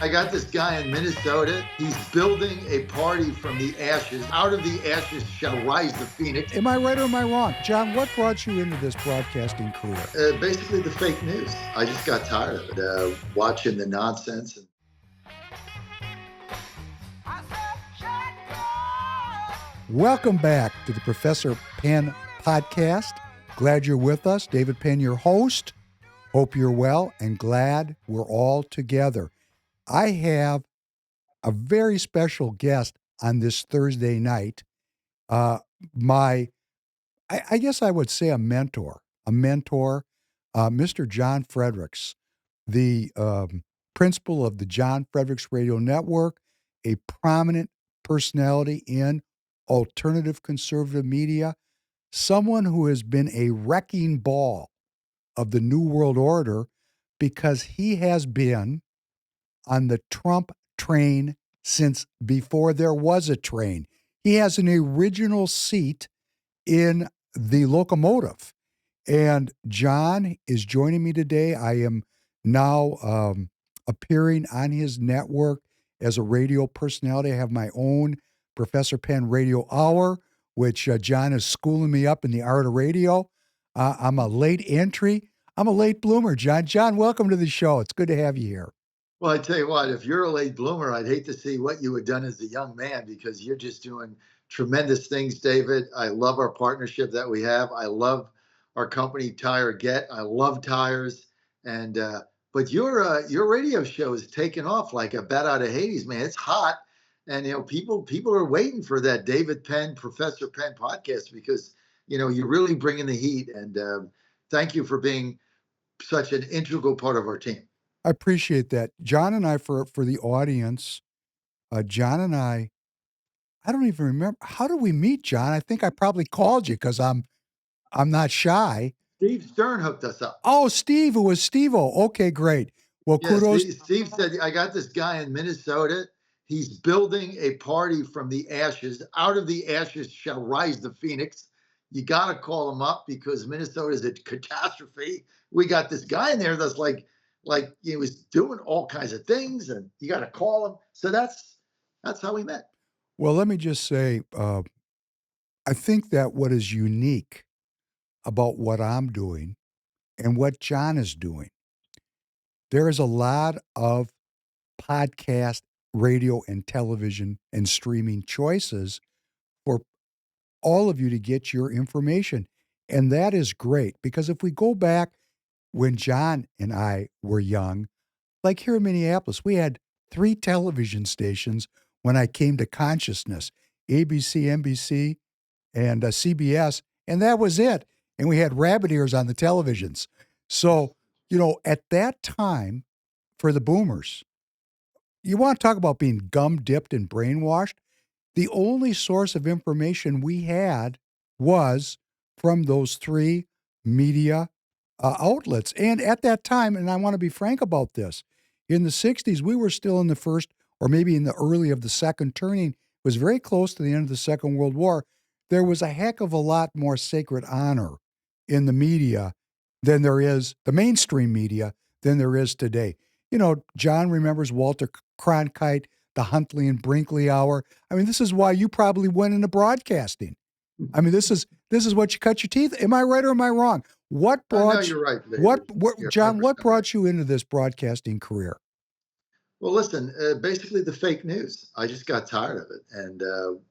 I got this guy in Minnesota. He's building a party from the ashes. Out of the ashes shall rise the phoenix. Am I right or am I wrong? John, what brought you into this broadcasting career? Basically, the fake news. I just got tired of it, watching the nonsense. Welcome back to the Professor Penn podcast. Glad you're with us. David Penn, your host. Hope you're well and glad we're all together. I have a very special guest on this Thursday night. I guess I would say a mentor, Mr. John Fredericks, the principal of the John Fredericks Radio Network, a prominent personality in alternative conservative media, someone who has been a wrecking ball of the New World Order because he has been on the Trump train since before there was a train. He has an original seat in the locomotive. And John is joining me today. I am now appearing on his network as a radio personality. I have my own Professor Penn Radio Hour, which John is schooling me up in the art of radio. I'm a late entry. I'm a late bloomer, John. John, welcome to the show. It's good to have you here. Well, I tell you what, if you're a late bloomer, I'd hate to see what you had done as a young man because you're just doing tremendous things, David. I love our partnership that we have. I love our company, Tire Get. I love tires. And but your radio show is taking off like a bat out of Hades, man. It's hot. And people are waiting for that David Penn, Professor Penn podcast because you're really bringing the heat. And thank you for being such an integral part of our team. I appreciate that. John and I, for the audience, John and I don't even remember. How did we meet, John? I think I probably called you because I'm not shy. Steve Stern hooked us up. Oh, Steve. It was Steve-O. Okay, great. Well, Yeah, kudos. Steve said, I got this guy in Minnesota. He's building a party from the ashes. Out of the ashes shall rise the phoenix. You got to call him up because Minnesota is a catastrophe. We got this guy in there that's like he was doing all kinds of things, and you got to call him. So that's how we met. Well, let me just say, I think that what is unique about what I'm doing and what John is doing, there is a lot of podcast, radio, and television and streaming choices for all of you to get your information. And that is great because if we go back when John and I were young, like here in Minneapolis, we had 3 television stations when I came to consciousness, ABC, NBC, and CBS, and that was it. And we had rabbit ears on the televisions. So, at that time, for the boomers, you want to talk about being gum-dipped and brainwashed? The only source of information we had was from those 3 media outlets. And at that time, and I want to be frank about this, in the 60s, we were still in the first or maybe in the early of the second turning. It was very close to the end of the Second World War. There was a heck of a lot more sacred honor in the media than there is, the mainstream media, than there is today. John remembers Walter Cronkite, the Huntley and Brinkley Hour. I mean, this is why you probably went into broadcasting. I mean, this is what you cut your teeth. Am I right or am I wrong? What brought no, you're right, David. John, what brought you into this broadcasting career? Well, listen, basically the fake news. I just got tired of it and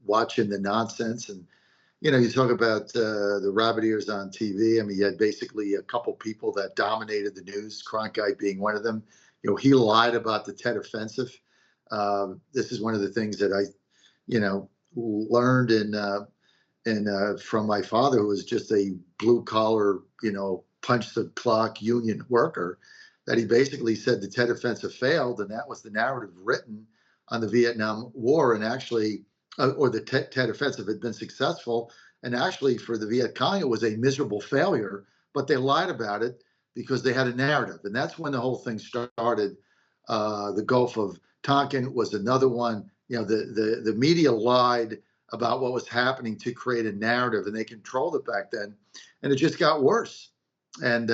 watching the nonsense. And, you talk about the rabbit ears on TV. I mean, you had basically a couple people that dominated the news, Cronkite being one of them. He lied about the Tet Offensive. This is one of the things that I, learned from my father, who was just a blue collar, punch the clock union worker, that he basically said the Tet Offensive failed, and that was the narrative written on the Vietnam War, and actually, or the Tet Offensive had been successful, and actually for the Viet Cong it was a miserable failure, but they lied about it because they had a narrative, and that's when the whole thing started. The Gulf of Tonkin was another one. The media lied about what was happening to create a narrative, and they controlled it back then, and it just got worse. And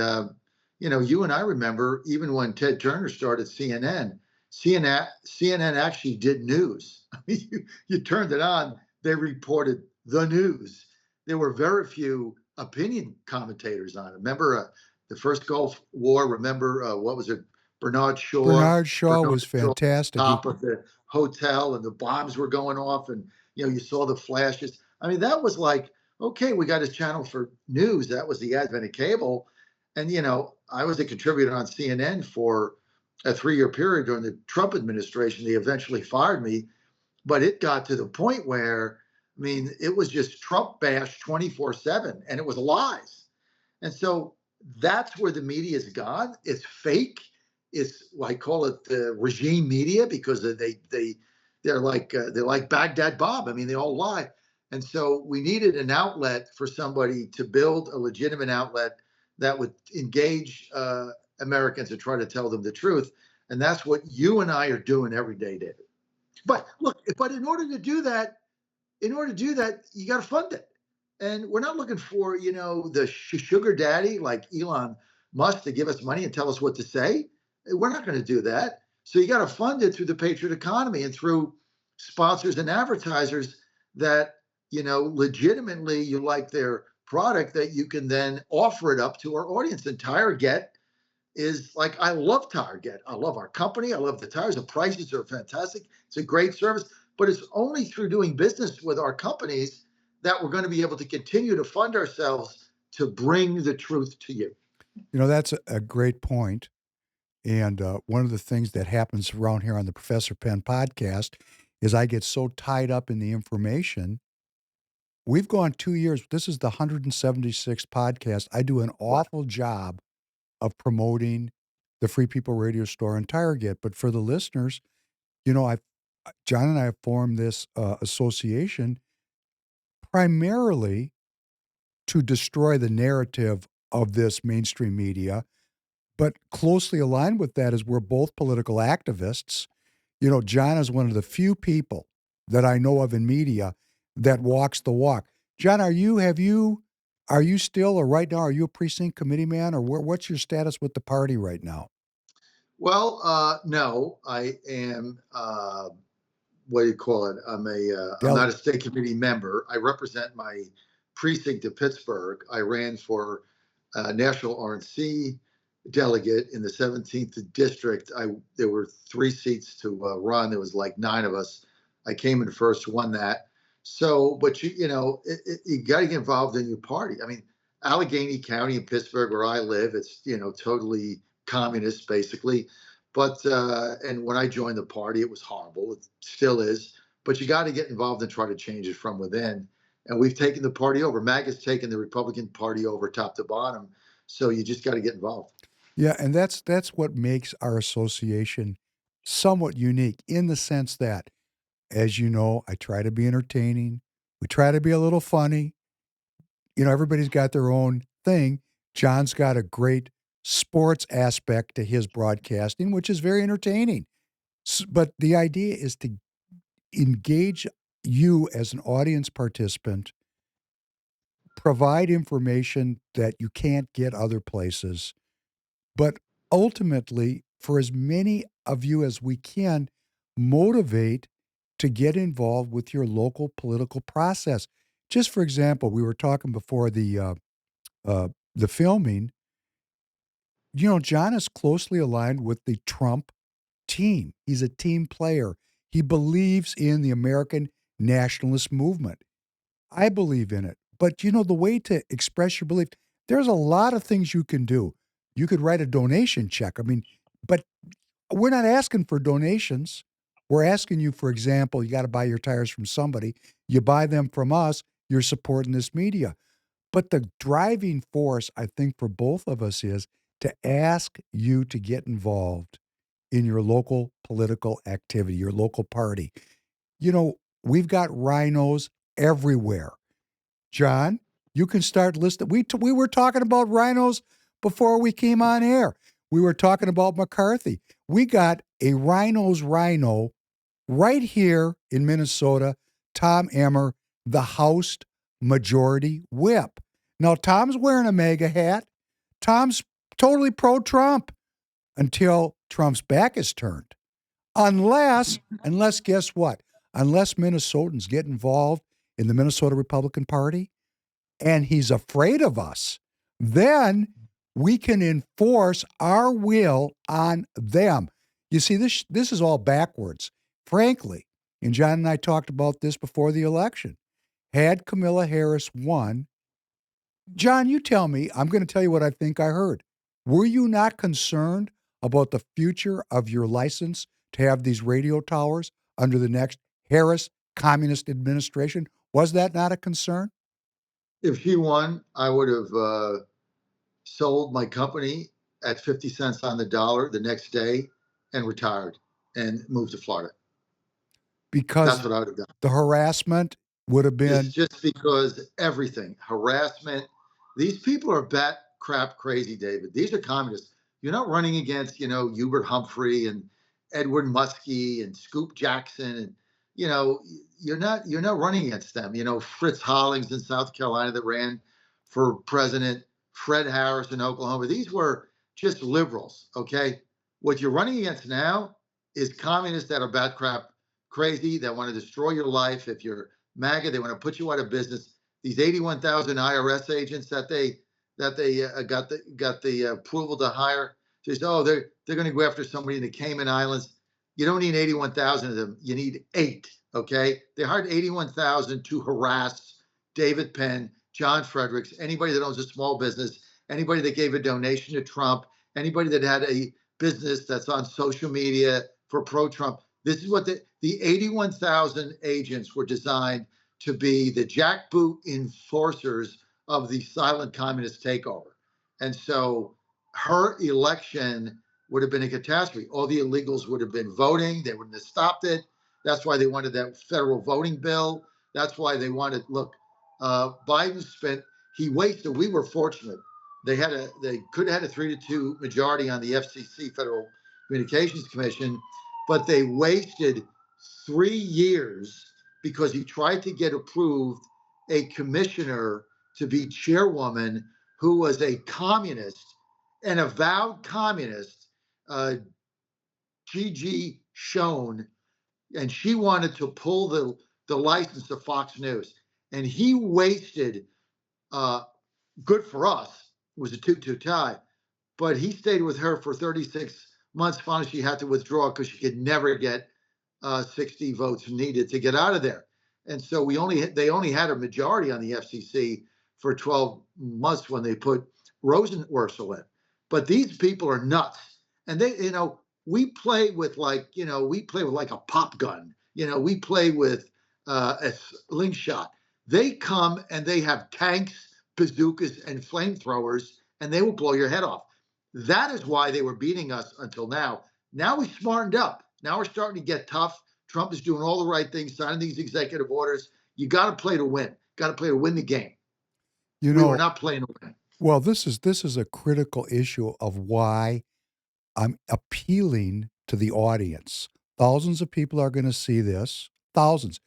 you and I remember even when Ted Turner started CNN, CNN actually did news. I mean, you turned it on, they reported the news. There were very few opinion commentators on it. Remember the first Gulf War? Remember what was it? Bernard Shaw. Bernard Shaw Bernard was Shaw was fantastic. top of the hotel, and the bombs were going off, and you saw the flashes. I mean, that was like, okay, we got a channel for news. That was the advent of cable, and I was a contributor on CNN for a 3-year period during the Trump administration. They eventually fired me, but it got to the point where, I mean, it was just Trump bash 24/7, and it was lies. And so that's where the media has gone. It's fake. It's, I call it the regime media, because they're like Baghdad Bob. I mean, they all lie. And so we needed an outlet for somebody to build a legitimate outlet that would engage Americans and try to tell them the truth. And that's what you and I are doing every day, David. But look, but in order to do that, you got to fund it. And we're not looking for, the sugar daddy like Elon Musk to give us money and tell us what to say. We're not going to do that. So you got to fund it through the Patriot economy and through sponsors and advertisers that, legitimately you like their product, that you can then offer it up to our audience. And Target is like, I love Target. I love our company. I love the tires. The prices are fantastic. It's a great service, but it's only through doing business with our companies that we're going to be able to continue to fund ourselves to bring the truth to you. That's a great point. And one of the things that happens around here on the Professor Penn podcast is I get so tied up in the information. We've gone 2 years. This is the 176th podcast. I do an Wow. awful job of promoting the Free People Radio Store and Target. But for the listeners, John and I have formed this association primarily to destroy the narrative of this mainstream media. But closely aligned with that is we're both political activists. John is one of the few people that I know of in media that walks the walk. John, are you still, or right now, are you a precinct committee man, or what's your status with the party right now? Well, no, I am. What do you call it? I'm not a state committee member. I represent my precinct of Pittsburgh. I ran for national RNC delegate in the 17th district. There were 3 seats to run. There was like 9 of us. I came in first, won that. So, but you got to get involved in your party. I mean, Allegheny County in Pittsburgh, where I live, it's totally communist basically. But and when I joined the party, it was horrible. It still is. But you got to get involved and try to change it from within. And we've taken the party over. MAGA's taken the Republican Party over top to bottom. So you just got to get involved. Yeah, and that's what makes our association somewhat unique in the sense that, as you know, I try to be entertaining. We try to be a little funny. Everybody's got their own thing. John's got a great sports aspect to his broadcasting, which is very entertaining. But the idea is to engage you as an audience participant, provide information that you can't get other places, but ultimately, for as many of you as we can, motivate to get involved with your local political process. Just for example, we were talking before the filming. John is closely aligned with the Trump team. He's a team player. He believes in the American nationalist movement. I believe in it. But the way to express your belief, there's a lot of things you can do. You could write a donation check. I mean, but we're not asking for donations. We're asking you, for example, you got to buy your tires from somebody. You buy them from us, you're supporting this media. But the driving force, I think, for both of us is to ask you to get involved in your local political activity, your local party. We've got rhinos everywhere. John, you can start listing. We were talking about rhinos before we came on air. We were talking about McCarthy. We got a rhino right here in Minnesota, Tom Emmer, the House Majority Whip. Now, Tom's wearing a MAGA hat. Tom's totally pro-Trump until Trump's back is turned. Unless guess what? Unless Minnesotans get involved in the Minnesota Republican Party and he's afraid of us, then we can enforce our will on them. You see, this is all backwards, frankly. And John and I talked about this before the election. Had Kamala Harris won, John, you tell me, I'm going to tell you what I think I heard. Were you not concerned about the future of your license to have these radio towers under the next Harris communist administration? Was that not a concern? If she won, I would have sold my company at 50 cents on the dollar the next day and retired and moved to Florida. Because That's what I would have done. the harassment would have It's been just because everything, harassment, these people are bat crap crazy, David. These are communists. You're not running against, Hubert Humphrey and Edward Muskie and Scoop Jackson, and you're not running against them. Fritz Hollings in South Carolina that ran for president, Fred Harris in Oklahoma. These were just liberals. Okay, what you're running against now is communists that are bat crap crazy, that want to destroy your life. If you're MAGA, they want to put you out of business. These 81,000 IRS agents that they got the approval to hire. Just they're going to go after somebody in the Cayman Islands. You don't need 81,000 of them. You need 8. Okay, they hired 81,000 to harass David Penn, John Fredericks, anybody that owns a small business, anybody that gave a donation to Trump, anybody that had a business that's on social media for pro-Trump. This is what the 81,000 agents were designed to be the jackboot enforcers of the silent communist takeover. And so her election would have been a catastrophe. All the illegals would have been voting. They wouldn't have stopped it. That's why they wanted that federal voting bill. That's why they wanted, look, Biden he wasted, we were fortunate. They could have had a 3-2 majority on the FCC, Federal Communications Commission, but they wasted 3 years because he tried to get approved a commissioner to be chairwoman who was a communist, an avowed communist, Gigi Schoen, and she wanted to pull the license to Fox News. And he wasted, good for us, it was a 2-2 tie, but he stayed with her for 36 months. Finally, she had to withdraw because she could never get 60 votes needed to get out of there. And so they only had a majority on the FCC for 12 months when they put Rosenworcel in. But these people are nuts, and we play with like a pop gun. We play with a slingshot. They come and they have tanks, bazookas, and flamethrowers, and they will blow your head off. That is why they were beating us until now. Now we smartened up. Now we're starting to get tough. Trump is doing all the right things, signing these executive orders. You got to play to win. Got to play to win the game. We were not playing to win. Well, this is a critical issue of why I'm appealing to the audience. Thousands of people are going to see this, thousands,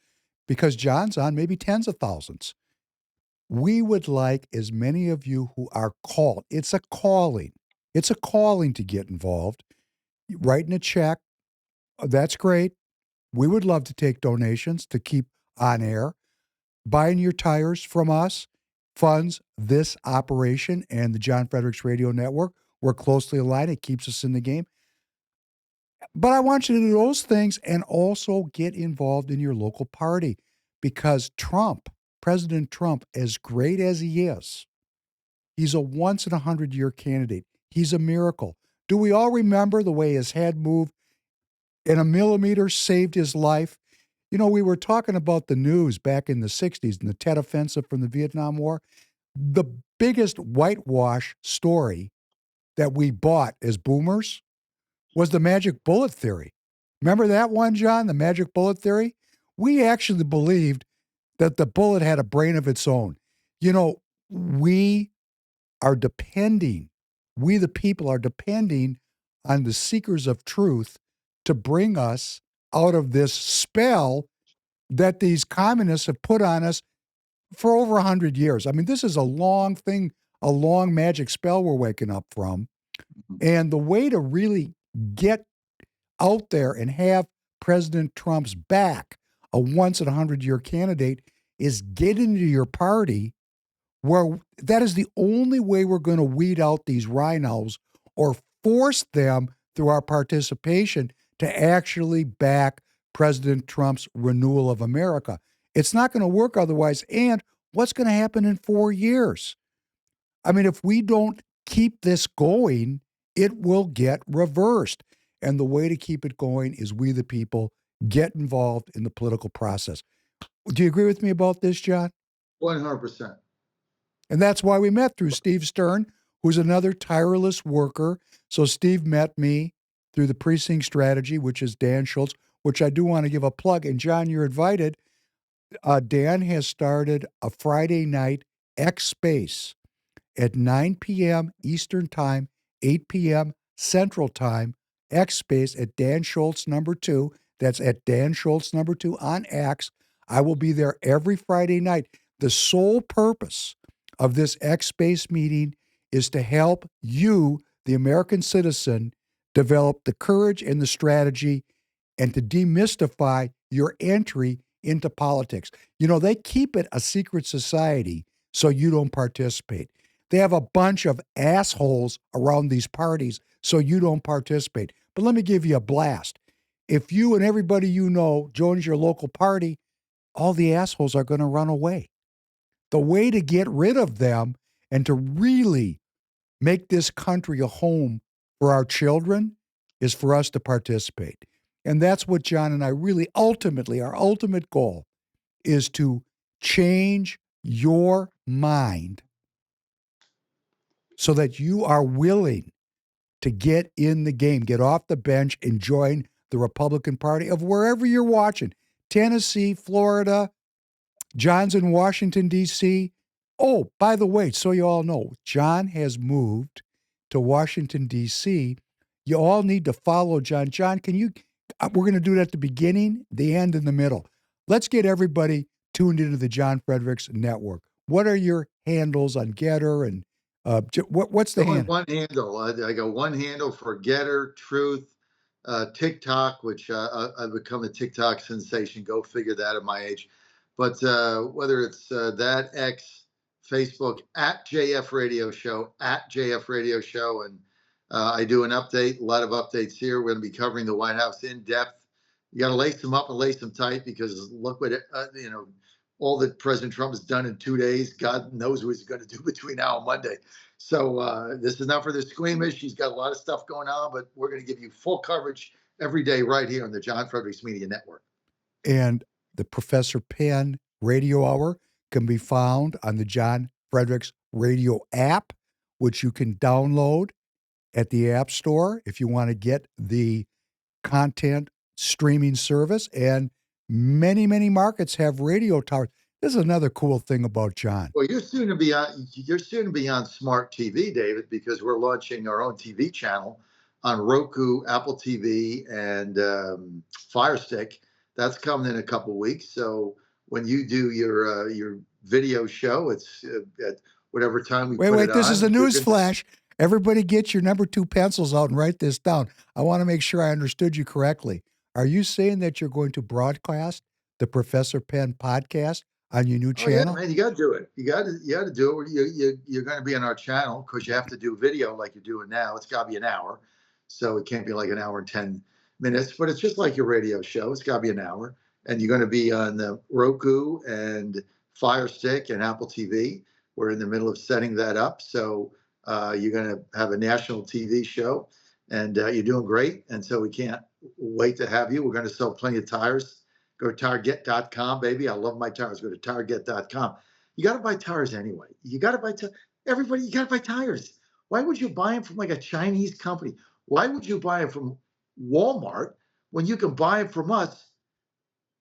because John's on maybe tens of thousands. We would like as many of you who are called. It's a calling. It's a calling to get involved. Writing a check, that's great. We would love to take donations to keep on air. Buying your tires from us funds this operation and the John Fredericks Radio Network. We're closely aligned. It keeps us in the game. But I want you to do those things and also get involved in your local party, because President Trump, as great as he is, he's a once in 100-year candidate. He's a miracle. Do we all remember the way his head moved and a millimeter saved his life? We were talking about the news back in the 60s and the Tet Offensive from the Vietnam War. The biggest whitewash story that we bought as boomers was the magic bullet theory. Remember that one, John, the magic bullet theory? We actually believed that the bullet had a brain of its own. We are depending, we the people are depending on the seekers of truth to bring us out of this spell that these communists have put on us for over 100 years. I mean, this is a long thing, a long magic spell we're waking up from. And the way to really get out there and have President Trump's back, a once in a 100-year candidate, is get into your party where that is the only way we're going to weed out these rhinos or force them through our participation to actually back President Trump's renewal of America. It's not going to work otherwise. And what's going to happen in 4 years? I mean, if we don't keep this going, it will get reversed. And the way to keep it going is we, the people, get involved in the political process. Do you agree with me about this, John? 100%. And that's why we met through Steve Stern, who's another tireless worker. So Steve met me through the precinct strategy, which is Dan Schultz, which I do want to give a plug. And John, you're invited. Dan has started a Friday night X Space at 9 p.m. Eastern Time, 8 p.m. Central Time, X Space at Dan Schultz #2. That's at Dan Schultz #2 on X. I will be there every Friday night. The sole purpose of this X Space meeting is to help you, the American citizen, develop the courage and the strategy and to demystify your entry into politics. You know, they keep it a secret society so you don't participate. They have a bunch of assholes around these parties so you don't participate. But let me give you a blast. If you and everybody you know joins your local party, all the assholes are going to run away. The way to get rid of them and to really make this country a home for our children is for us to participate. And that's what John and I really ultimately, our ultimate goal is to change your mind so that you are willing to get in the game, get off the bench and join the Republican Party of wherever you're watching. Tennessee, Florida, John's in Washington, D.C. Oh, by the way, so you all know, John has moved to Washington, D.C. You all need to follow John. John, can you, we're going to do it at the beginning, the end, and the middle. Let's get everybody tuned into the John Fredericks Network. What are your handles on Getter and what's the handle? One handle. I got one handle for Getter, Truth, TikTok, which I've become a TikTok sensation. Go figure that at my age. But whether it's that, X, Facebook, at JF Radio Show, and I do an update, a lot of updates here. We're going to be covering the White House in depth. You got to lace them up and lace them tight because look what, all that President Trump has done in 2 days. God knows what he's going to do between now and Monday. So this is not for the squeamish. He's got a lot of stuff going on, but we're going to give you full coverage every day right here on the John Fredericks Media Network. And the Professor Penn Radio Hour can be found on the John Fredericks Radio app, which you can download at the App Store if you want to get the content streaming service. And many, many markets have radio towers. This is another cool thing about John. Well, you're soon to be on smart TV, David, because we're launching our own TV channel on Roku, Apple TV, and Fire Stick. That's coming in a couple of weeks. So when you do your video show, it's at whatever time we put it on. Wait, this is a news flash. Everybody get your #2 pencils out and write this down. I want to make sure I understood you correctly. Are you saying that you're going to broadcast the Professor Penn podcast on your new channel? Yeah, man, you got to do it. You got to do it. You're going to be on our channel because you have to do video like you're doing now. It's got to be an hour, so it can't be like an hour and 10 minutes. But it's just like your radio show. It's got to be an hour, and you're going to be on the Roku and Fire Stick and Apple TV. We're in the middle of setting that up, so you're going to have a national TV show, and you're doing great. And so we can't wait to have you. We're going to sell plenty of tires. Go to Target.com, baby. I love my tires. Go to Target.com. You got to buy tires anyway. You got to buy everybody. You got to buy tires. Why would you buy them from like a Chinese company? Why would you buy them from Walmart when you can buy them from us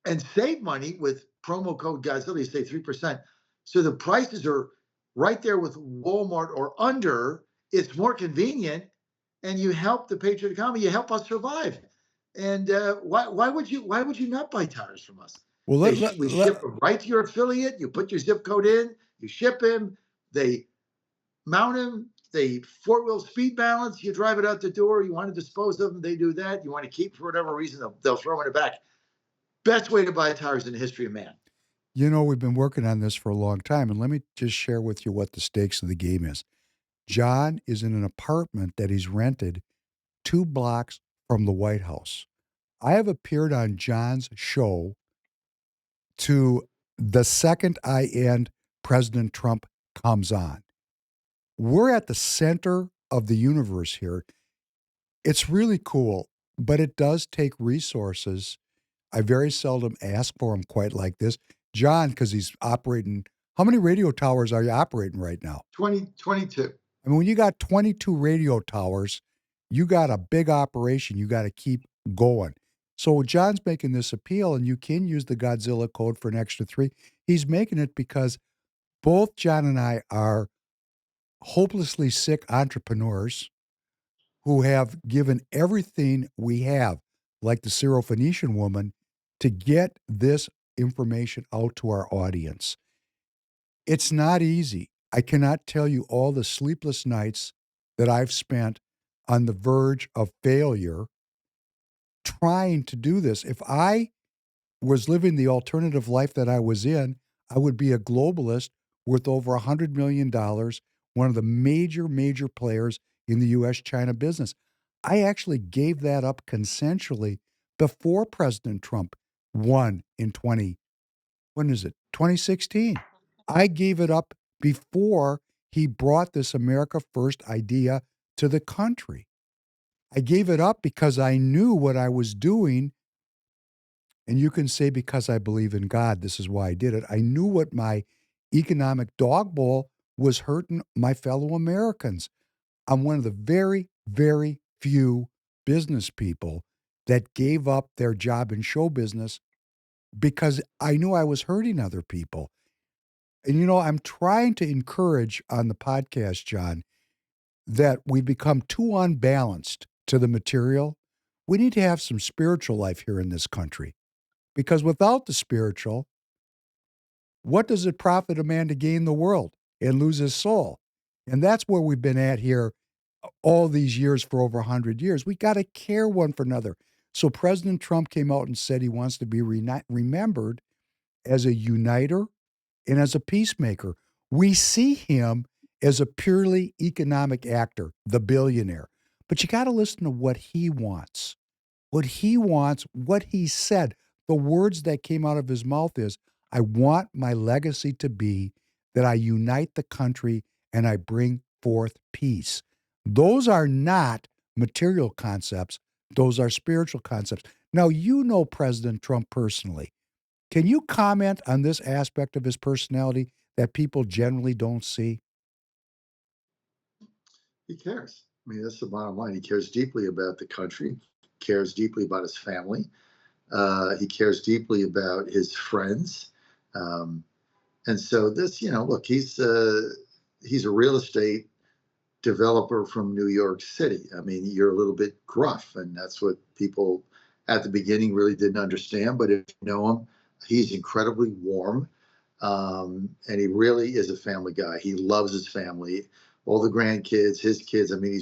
and save money with promo code Godzilla? You say 3%. So the prices are right there with Walmart or under. It's more convenient, and you help the Patriot economy. You help us survive. And why would you not buy tires from us? Well, we ship them right to your affiliate. You put your zip code in, you ship them, they mount them, They four-wheel speed balance. You drive it out the door. You want to dispose of them, they do that. You want to keep for whatever reason, they'll throw in it back. Best way to buy tires in the history of man. You know, we've been working on this for a long time, and let me just share with you what the stakes of the game is. John is in an apartment that he's rented 2 blocks from the White House. I have appeared on John's show to the second I end, President Trump comes on. We're at the center of the universe here. It's really cool, but it does take resources. I very seldom ask for them quite like this. John, because he's operating, how many radio towers are you operating right now? 22. I mean, when you got 22 radio towers, you got a big operation. You got to keep going. So John's making this appeal, and you can use the Godzilla code for an extra 3. He's making it because both John and I are hopelessly sick entrepreneurs who have given everything we have, like the Syrophoenician woman, to get this information out to our audience. It's not easy. I cannot tell you all the sleepless nights that I've spent on the verge of failure trying to do this. If I was living the alternative life that I was in, I would be a globalist worth over $100 million, one of the major players in the U.S. China business. I actually gave that up consensually before President Trump won in 2016. I gave it up before he brought this America First idea to the country. I gave it up because I knew what I was doing. And you can say, because I believe in God, this is why I did it. I knew what my economic dog bowl was hurting my fellow Americans. I'm one of the very few business people that gave up their job in show business because I knew I was hurting other people. And, you know, I'm trying to encourage on the podcast, John, that we become too unbalanced to the material. We need to have some spiritual life here in this country. Because without the spiritual, what does it profit a man to gain the world and lose his soul? And that's where we've been at here all these years for over 100 years. We got to care one for another. So President Trump came out and said he wants to be remembered as a uniter and as a peacemaker. We see him as a purely economic actor, the billionaire. But you got to listen to what he wants. What he wants, what he said, the words that came out of his mouth is, I want my legacy to be that I unite the country and I bring forth peace. Those are not material concepts. Those are spiritual concepts. Now, you know President Trump personally. Can you comment on this aspect of his personality that people generally don't see? He cares. I mean, that's the bottom line. He cares deeply about the country, cares deeply about his family. He cares deeply about his friends. Um, and so this, look, he's a real estate developer from New York City. I mean, you're a little bit gruff, and that's what people at the beginning really didn't understand. But if you know him, he's incredibly warm, and he really is a family guy. He loves his family, all the grandkids, his kids. I mean,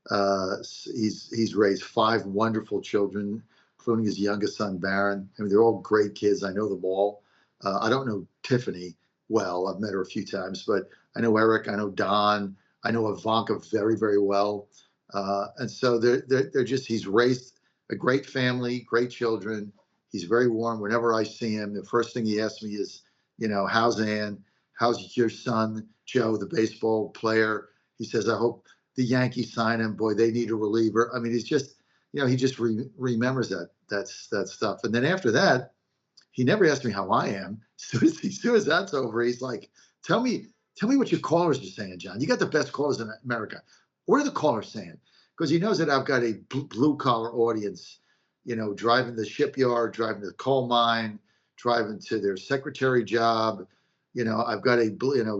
uh, he's raised 5 wonderful children, including his youngest son, Barron. I mean, they're all great kids. I know them all. I don't know Tiffany well. I've met her a few times, but I know Eric. I know Don. I know Ivanka very well. And so they're just, he's raised a great family, great children. He's very warm. Whenever I see him, the first thing he asks me is, how's Ann? How's your son, Joe, the baseball player? He says, I hope the Yankees sign him. Boy, they need a reliever. I mean, he's just, he just remembers that stuff. And then after that, he never asked me how I am. As soon as that's over, he's like, tell me what your callers are saying, John. You got the best callers in America. What are the callers saying? Because he knows that I've got a blue collar audience, driving the shipyard, driving to the coal mine, driving to their secretary job. I've got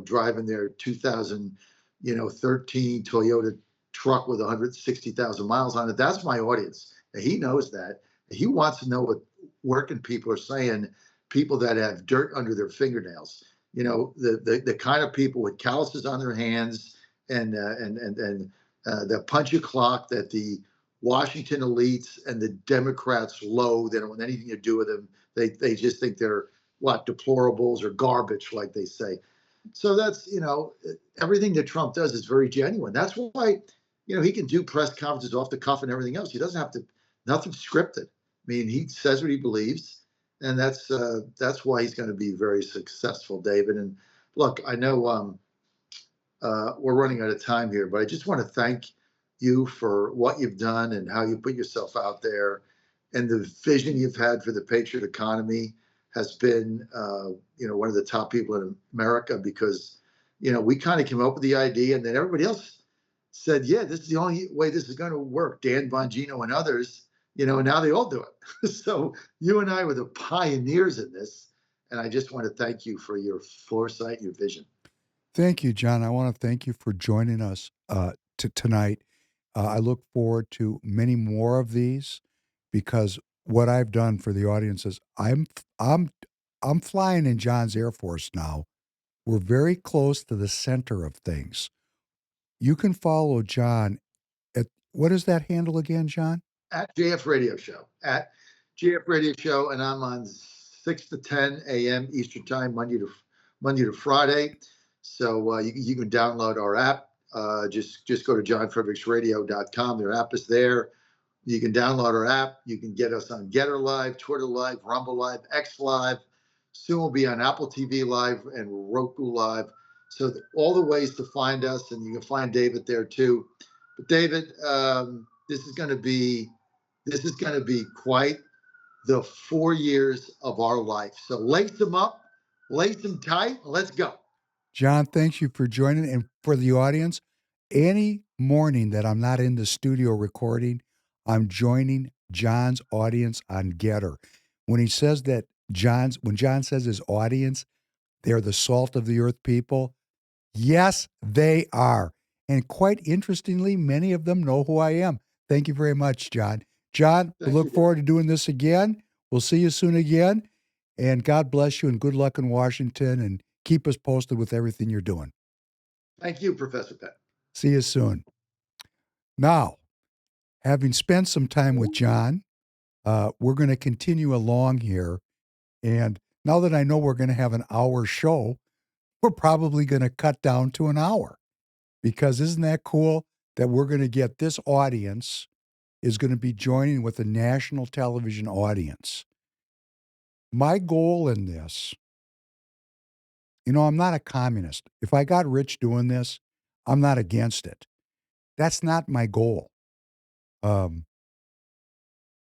driving their 2013 Toyota truck with 160,000 miles on it. That's my audience. And he knows that. He wants to know what working people are saying, people that have dirt under their fingernails. The kind of people with calluses on their hands and the punch a clock that the Washington elites and the Democrats loathe. They don't want anything to do with them. They just think they're what, deplorables or garbage, like they say. So that's, everything that Trump does is very genuine. That's why, he can do press conferences off the cuff and everything else. He doesn't have to, nothing scripted. I mean, he says what he believes, and that's why he's going to be very successful, David. And look, I know we're running out of time here, but I just want to thank you for what you've done and how you put yourself out there, and the vision you've had for the Patriot economy has been, one of the top people in America, because, we kind of came up with the idea, and then everybody else said, yeah, this is the only way this is going to work. Dan Bongino and others, and now they all do it. So you and I were the pioneers in this, and I just want to thank you for your foresight, your vision. Thank you, John. I want to thank you for joining us tonight. I look forward to many more of these, because what I've done for the audience is I'm flying in John's Air Force now. We're very close to the center of things. You can follow John at, what is that handle again, John? At JF Radio Show, at JF Radio Show, and I'm on 6 to 10 a.m. Eastern Time, Monday to Friday. So you can download our app. Just go to johnfredericksradio.com. Their app is there. You can download our app. You can get us on Getter Live, Twitter Live, Rumble Live, X Live. Soon we'll be on Apple TV Live and Roku Live. So all the ways to find us, and you can find David there too. But David, this is going to be quite the 4 years of our life. So lace them up, lace them tight, and let's go. John, thanks you for joining. And for the audience, any morning that I'm not in the studio recording, I'm joining John's audience on Getter. When he says that when John says his audience, they're the salt of the earth people. Yes, they are. And quite interestingly, many of them know who I am. Thank you very much, John. John, we look forward to doing this again. We'll see you soon again. And God bless you, and good luck in Washington, and keep us posted with everything you're doing. Thank you, Professor Penn. See you soon. Now, having spent some time with John, we're going to continue along here. And now that I know we're going to have an hour show, we're probably going to cut down to an hour. Because isn't that cool that we're going to get this audience is going to be joining with a national television audience? My goal in this, I'm not a communist. If I got rich doing this, I'm not against it. That's not my goal. I'd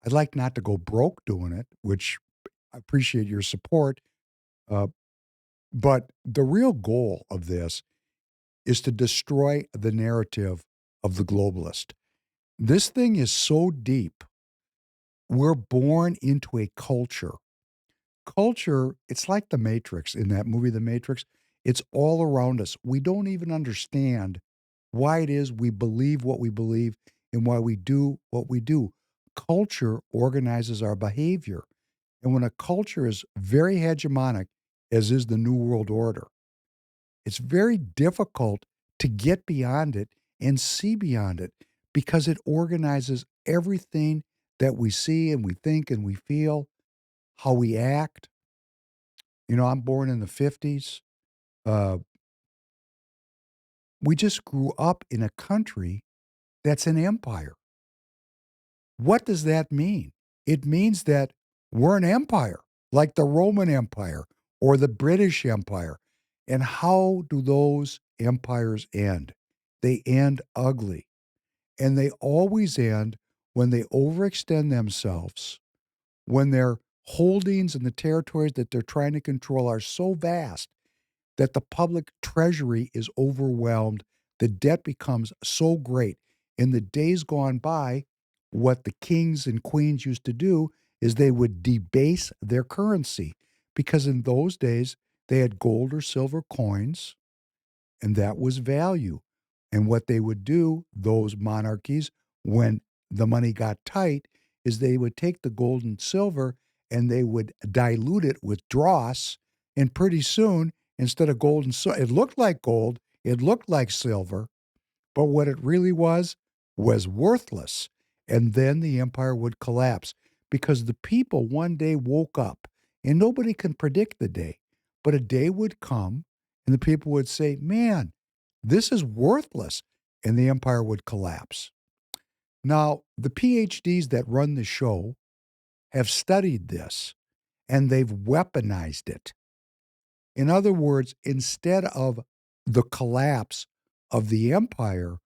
like not to go broke doing it, which I appreciate your support. But the real goal of this is to destroy the narrative of the globalist. This thing is so deep. We're born into a culture. Culture, it's like the Matrix in that movie, The Matrix. It's all around us. We don't even understand why it is we believe what we believe and why we do what we do. Culture organizes our behavior. And when a culture is very hegemonic, as is the New World Order, it's very difficult to get beyond it and see beyond it, because it organizes everything that we see and we think and we feel, how we act. I'm born in the 50s. We just grew up in a country that's an empire. What does that mean? It means that we're an empire, like the Roman Empire or the British Empire. And how do those empires end? They end ugly. And they always end when they overextend themselves, when their holdings in the territories that they're trying to control are so vast that the public treasury is overwhelmed. The debt becomes so great. In the days gone by, what the kings and queens used to do is they would debase their currency, because in those days they had gold or silver coins, and that was value. And what they would do, those monarchies, when the money got tight, is they would take the gold and silver and they would dilute it with dross. And pretty soon, instead of gold and silver, it looked like gold, it looked like silver, But what it really was worthless. And then the empire would collapse because the people one day woke up, and nobody can predict the day, but a day would come and the people would say, man, this is worthless. And the empire would collapse. Now, the PhDs that run the show have studied this and they've weaponized it. In other words, instead of the collapse of the empire,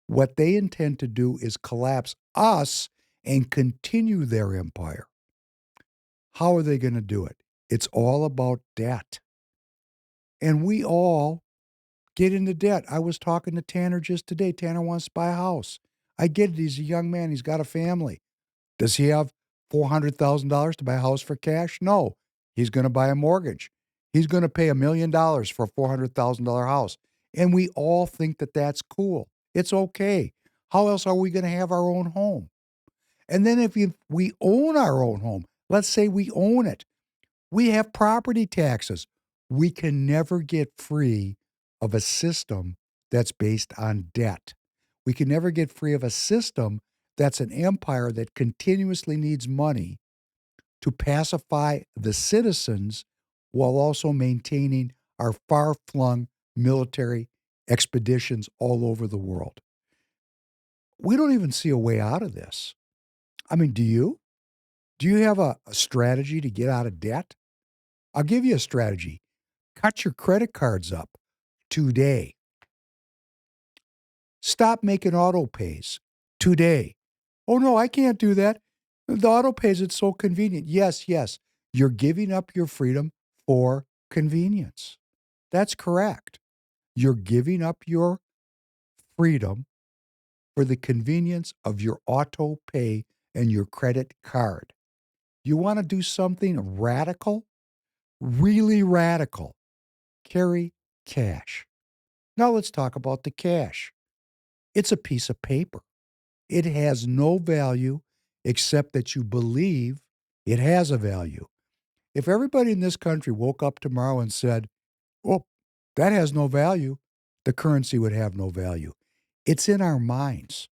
what they intend to do is collapse us and continue their empire. How are they going to do it? It's all about debt. And we all get into debt. I was talking to Tanner just today. Tanner wants to buy a house. I get it. He's a young man. He's got a family. Does he have $400,000 to buy a house for cash? No. He's going to buy a mortgage. He's going to pay $1,000,000 for a $400,000 house. And we all think that that's cool. It's okay. How else are we going to have our own home? And then if we own our own home, let's say we own it, we have property taxes. We can never get free of a system that's based on debt. We can never get free of a system that's an empire that continuously needs money to pacify the citizens while also maintaining our far-flung military expeditions all over the world. We don't even see a way out of this. I mean, do you? Do you have a strategy to get out of debt? I'll give you a strategy. Cut your credit cards up today. Stop making auto pays today. Oh, no, I can't do that. The auto pays, it's so convenient. Yes, yes. You're giving up your freedom for convenience. That's correct. You're giving up your freedom for the convenience of your auto pay and your credit card. You want to do something radical? Really radical. Carry cash. Now let's talk about the cash. It's a piece of paper. It has no value except that you believe it has a value. If everybody in this country woke up tomorrow and said, oh, that has no value, the currency would have no value. It's in our minds.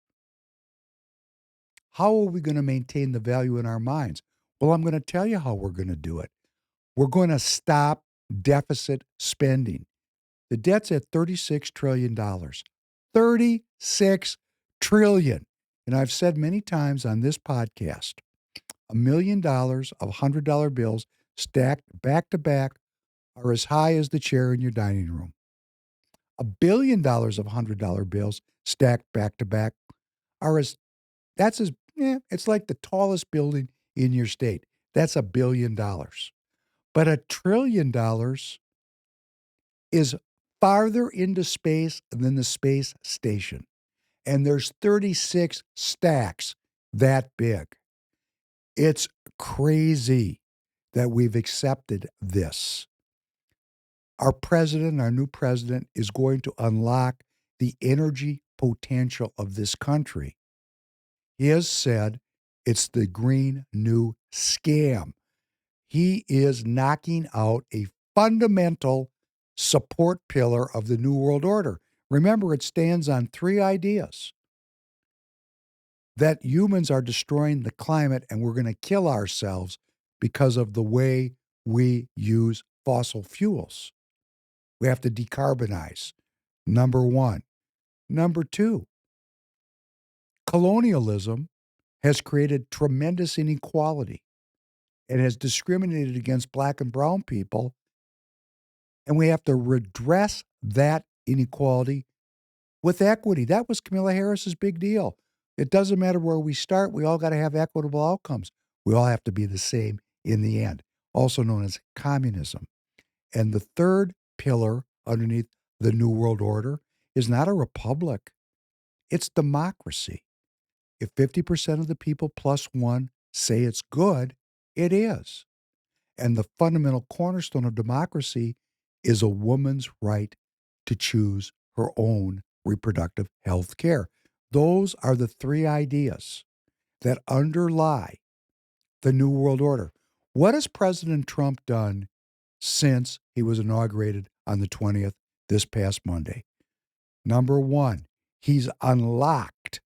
How are we going to maintain the value in our minds? Well, I'm going to tell you how we're going to do it. We're going to stop deficit spending. The debt's at $36 trillion. $36 trillion. And I've said many times on this podcast, $1,000,000 of $100 bills stacked back to back are as high as the chair in your dining room. $1 billion of $100 bills stacked back to back are it's like the tallest building in your state. That's $1 billion. But $1 trillion is farther into space than the space station. And there's 36 stacks that big. It's crazy that we've accepted this. Our president, our new president, is going to unlock the energy potential of this country. He has said it's the Green New Scam. He is knocking out a fundamental support pillar of the New World Order. Remember, it stands on three ideas: that humans are destroying the climate and we're going to kill ourselves because of the way we use fossil fuels. We have to decarbonize. Number one. Number two, colonialism has created tremendous inequality and has discriminated against black and brown people. And we have to redress that inequality with equity. That was Kamala Harris's big deal. It doesn't matter where we start. We all got to have equitable outcomes. We all have to be the same in the end, also known as communism. And the third pillar underneath the New World Order is not a republic. It's democracy. If 50% of the people plus one say it's good, it is. And the fundamental cornerstone of democracy is a woman's right to choose her own reproductive health care. Those are the three ideas that underlie the New World Order. What has President Trump done since he was inaugurated on the 20th, this past Monday? Number one, He's unlocked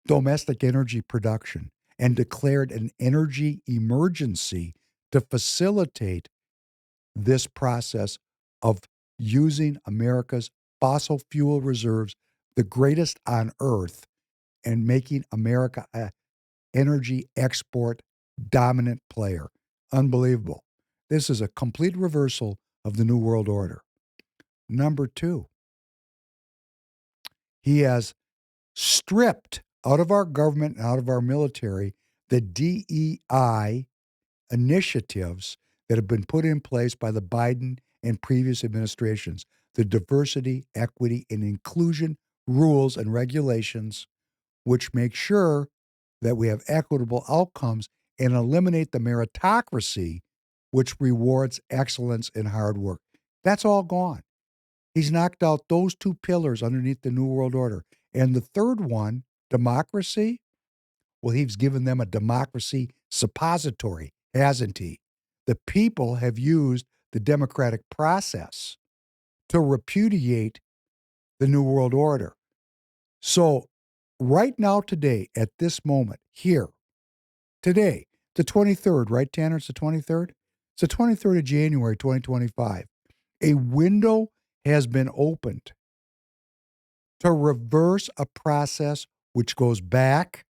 domestic energy production and declared an energy emergency to facilitate this process of using America's fossil fuel reserves, the greatest on earth, and making America a energy export dominant player. Unbelievable. This is a complete reversal of the New World Order. Number two, he has stripped out of our government and out of our military the DEI initiatives that have been put in place by the Biden and previous administrations, the diversity, equity, and inclusion rules and regulations, which make sure that we have equitable outcomes and eliminate the meritocracy, which rewards excellence and hard work. That's all gone. He's knocked out those two pillars underneath the New World Order. And the third one, democracy, well, he's given them a democracy suppository, hasn't he? The people have used the democratic process to repudiate the New World Order. So, right now, today, at this moment, here, today, the 23rd, right, Tanner? It's the 23rd? It's the 23rd of January, 2025. A window has been opened to reverse a process which goes back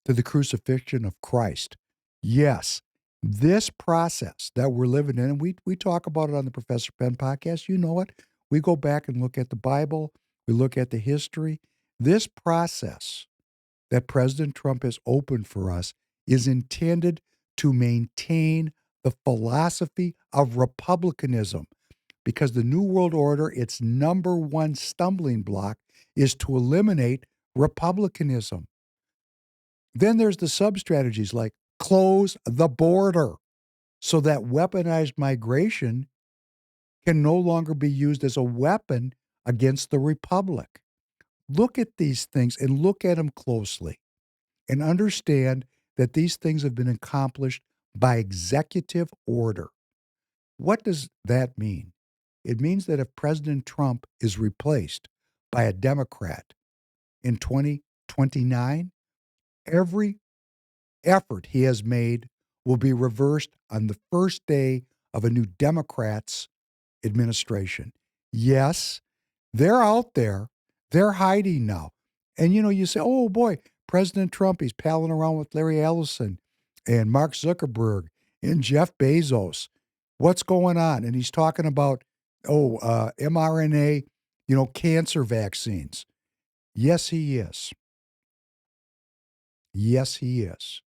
to the crucifixion of Christ. Yes, this process that we're living in, and we talk about it on the Professor Penn podcast, you know it. We go back and look at the Bible, we look at the history. This process that President Trump has opened for us is intended to maintain the philosophy of republicanism, because the New World Order, its number one stumbling block is to eliminate republicanism. Then there's the sub strategies like close the border so that weaponized migration can no longer be used as a weapon against the republic. Look at these things and look at them closely and understand that these things have been accomplished by executive order. What does that mean? It means that if President Trump is replaced by a Democrat in 2029, every effort he has made will be reversed on the first day of a new Democrats administration. Yes, they're out there. They're hiding now. And you say, oh boy, President Trump, he's palling around with Larry Ellison and Mark Zuckerberg and Jeff Bezos. What's going on? And he's talking about, mRNA, cancer vaccines. Yes, he is. Yes, he is.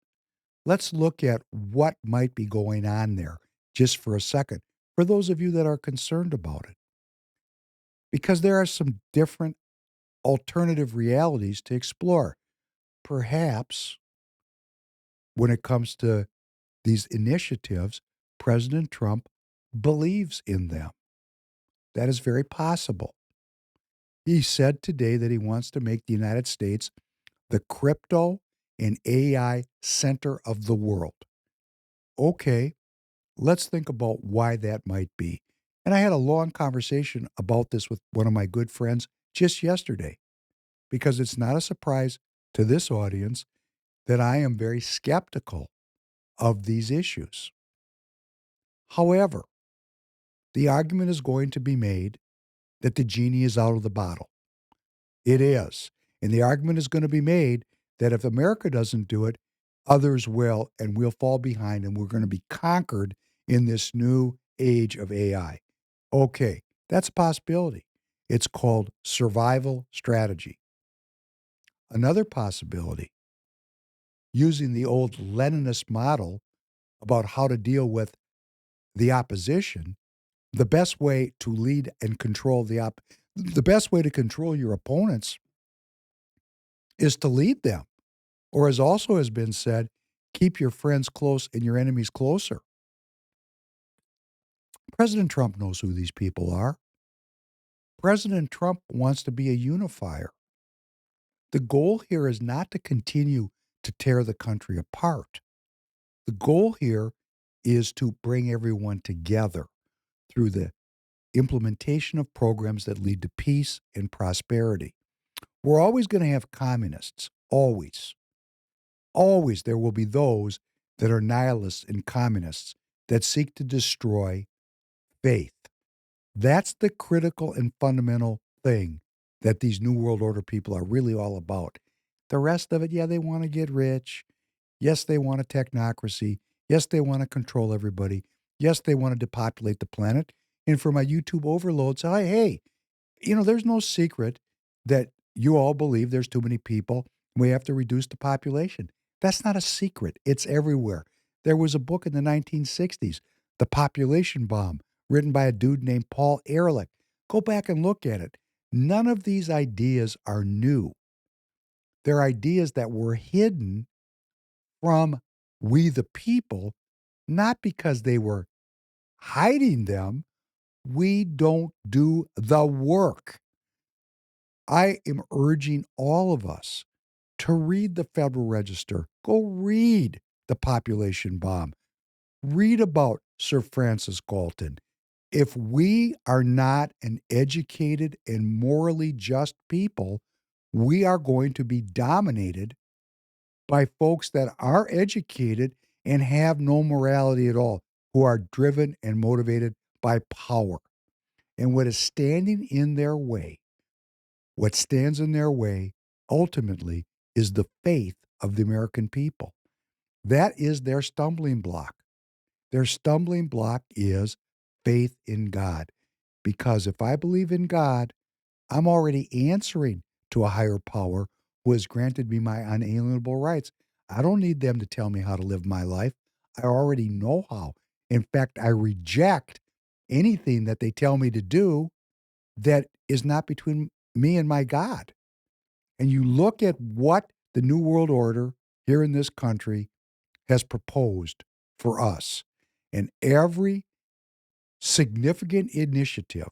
Let's look at what might be going on there just for a second, for those of you that are concerned about it. Because there are some different alternative realities to explore. Perhaps when it comes to these initiatives, President Trump believes in them. That is very possible. He said today that he wants to make the United States the crypto and AI center of the world. Okay, let's think about why that might be. And I had a long conversation about this with one of my good friends just yesterday, because it's not a surprise to this audience that I am very skeptical of these issues. However, the argument is going to be made that the genie is out of the bottle. It is. And the argument is going to be made that if America doesn't do it, others will, and we'll fall behind, and we're going to be conquered in this new age of AI. Okay, that's a possibility. It's called survival strategy. Another possibility, using the old Leninist model about how to deal with the opposition, the best way to lead and control the best way to control your opponents is to lead them. Or as also has been said, keep your friends close and your enemies closer. President Trump knows who these people are. President Trump wants to be a unifier. The goal here is not to continue to tear the country apart. The goal here is to bring everyone together through the implementation of programs that lead to peace and prosperity. We're always going to have communists, always. Always there will be those that are nihilists and communists that seek to destroy faith. That's the critical and fundamental thing that these New World Order people are really all about. The rest of it, yeah, they want to get rich. Yes, they want a technocracy. Yes, they want to control everybody. Yes, they want to depopulate the planet. And for my YouTube overloads, hey, there's no secret that you all believe there's too many people. We have to reduce the population. That's not a secret. It's everywhere. There was a book in the 1960s, The Population Bomb, written by a dude named Paul Ehrlich. Go back and look at it. None of these ideas are new. They're ideas that were hidden from we the people, not because they were hiding them. We don't do the work. I am urging all of us to read the Federal Register. Go read The Population Bomb. Read about Sir Francis Galton. If we are not an educated and morally just people, we are going to be dominated by folks that are educated and have no morality at all, who are driven and motivated by power. And what is standing in their way, what stands in their way ultimately is the faith of the American people. That is their stumbling block. Their stumbling block is faith in God. Because if I believe in God, I'm already answering to a higher power who has granted me my unalienable rights. I don't need them to tell me how to live my life. I already know how. In fact, I reject anything that they tell me to do that is not between me and my God. And you look at what the New World Order here in this country has proposed for us, and every significant initiative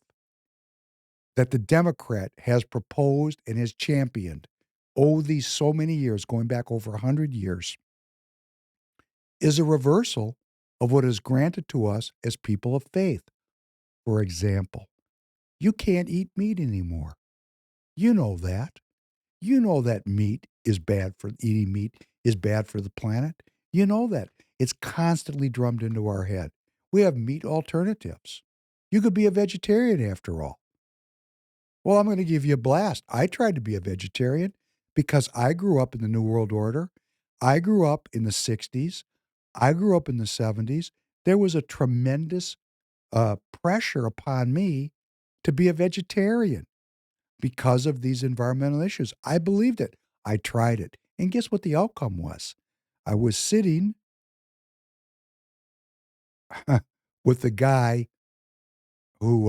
that the Democrat has proposed and has championed these so many years, going back over 100 years, is a reversal of what is granted to us as people of faith. For example, you can't eat meat anymore. You know that. You know that eating meat is bad for the planet. You know that. It's constantly drummed into our head. We have meat alternatives. You could be a vegetarian after all. Well, I'm going to give you a blast. I tried to be a vegetarian because I grew up in the New World Order. I grew up in the 60s. I grew up in the 70s. There was a tremendous pressure upon me to be a vegetarian because of these environmental issues. I believed it. I tried it. And guess what the outcome was? I was sitting with the guy who,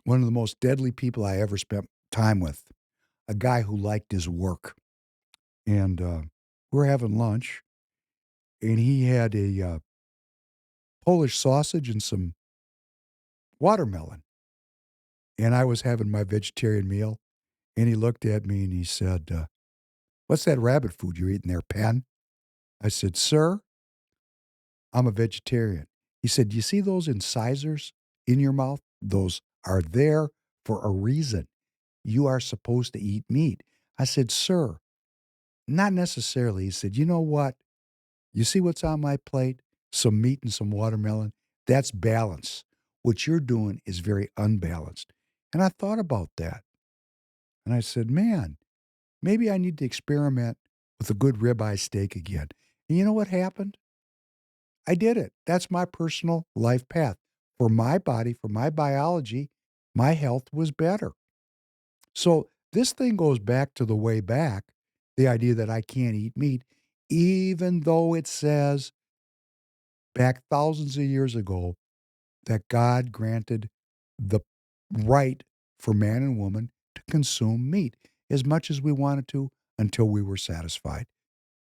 one of the most deadly people I ever spent time with, a guy who liked his work. And we're having lunch, and he had a Polish sausage and some watermelon. And I was having my vegetarian meal, and he looked at me and he said, "What's that rabbit food you're eating there, Penn?" I said, "Sir, I'm a vegetarian." He said, "You see those incisors in your mouth? Those are there for a reason. You are supposed to eat meat." I said, "Sir, not necessarily." He said, "You know what? You see what's on my plate? Some meat and some watermelon. That's balance. What you're doing is very unbalanced." And I thought about that. And I said, man, maybe I need to experiment with a good ribeye steak again. And you know what happened? I did it. That's my personal life path. For my body, for my biology, my health was better. So this thing goes back to the way back, the idea that I can't eat meat, even though it says back thousands of years ago that God granted the right for man and woman to consume meat as much as we wanted to until we were satisfied.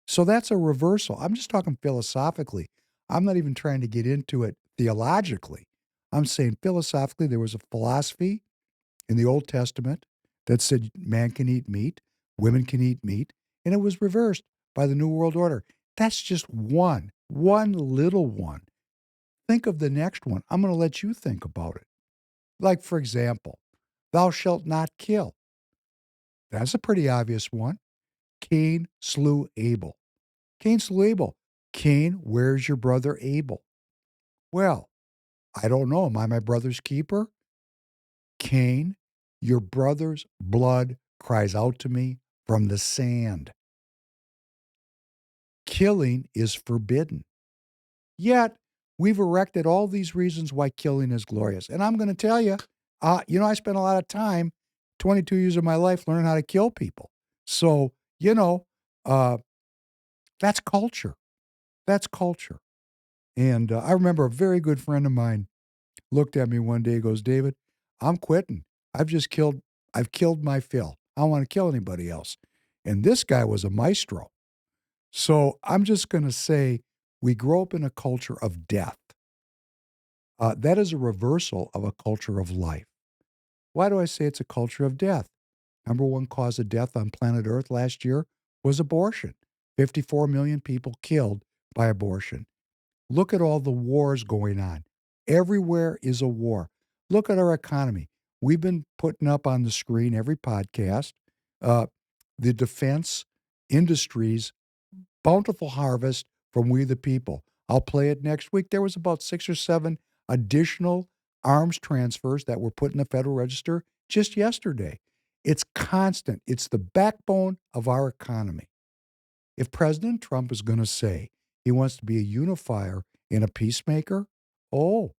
So that's a reversal. I'm just talking philosophically. I'm not even trying to get into it theologically. I'm saying philosophically, there was a philosophy in the Old Testament that said man can eat meat, women can eat meat, and it was reversed by the New World Order. That's just one little one Think of the next one. I'm going to let you think about it. Like, for example, thou shalt not kill. That's a pretty obvious one. Cain slew Abel. Cain slew Abel. Cain, where's your brother Abel? Well, I don't know. Am I my brother's keeper? Cain, your brother's blood cries out to me from the sand. Killing is forbidden. Yet, we've erected all these reasons why killing is glorious. And I'm going to tell you, I spent a lot of time, 22 years of my life, learning how to kill people. So, uh, that's culture. That's culture. And I remember a very good friend of mine looked at me one day and goes, David, I'm quitting. I've killed my fill. I don't want to kill anybody else. And this guy was a maestro. So I'm just going to say we grow up in a culture of death. That is a reversal of a culture of life. Why do I say it's a culture of death? Number one cause of death on planet Earth last year was abortion. 54 million people killed by abortion. Look at all the wars going on. Everywhere is a war. Look at our economy. We've been putting up on the screen every podcast uh, the defense industries bountiful harvest from we the people. I'll play it next week. There was about 6 or 7 additional arms transfers that were put in the Federal Register just yesterday. It's constant. It's the backbone of our economy. If President Trump is going to say he wants to be a unifier and a peacemaker, oh,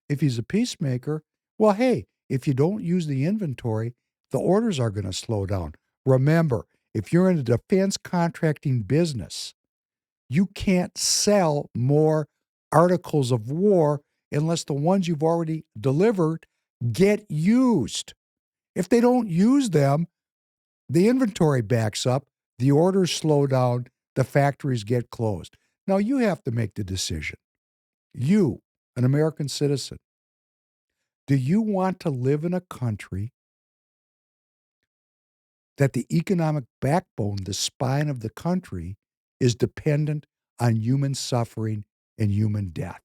if he's a peacemaker, well, hey, if you don't use the inventory, the orders are going to slow down. Remember, if you're in the defense contracting business, you can't sell more articles of war unless the ones you've already delivered get used. If they don't use them, the inventory backs up, the orders slow down, the factories get closed. Now you have to make the decision. You, an American citizen, do you want to live in a country that the economic backbone, the spine of the country, is dependent on human suffering and human death?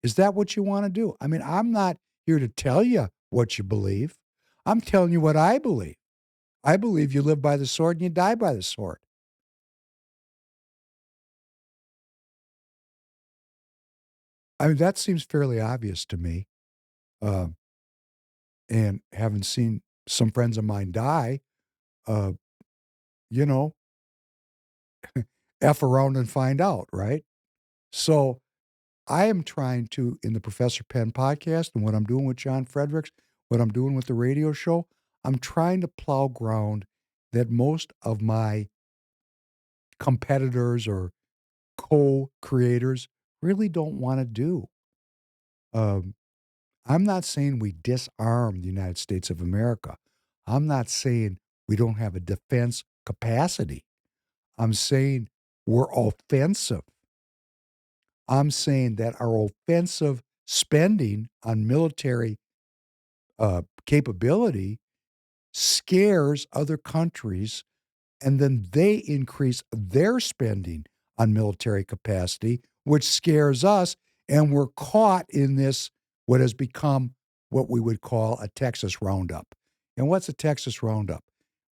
Is that what you want to do? I mean, I'm not here to tell you what you believe. I'm telling you what I believe. I believe you live by the sword and you die by the sword. I mean, that seems fairly obvious to me. Uh, and having seen some friends of mine die, uh, you know, F around and find out, right? So I am trying to, in the Professor Penn podcast and what I'm doing with John Fredericks, what I'm doing with the radio show, I'm trying to plow ground that most of my competitors or co-creators really don't want to do. Um, I'm not saying we disarm the United States of America. I'm not saying we don't have a defense capacity. I'm saying we're offensive. I'm saying that our offensive spending on military capability scares other countries, and then they increase their spending on military capacity, which scares us, and we're caught in this, what has become what we would call a Texas roundup. And what's a Texas roundup?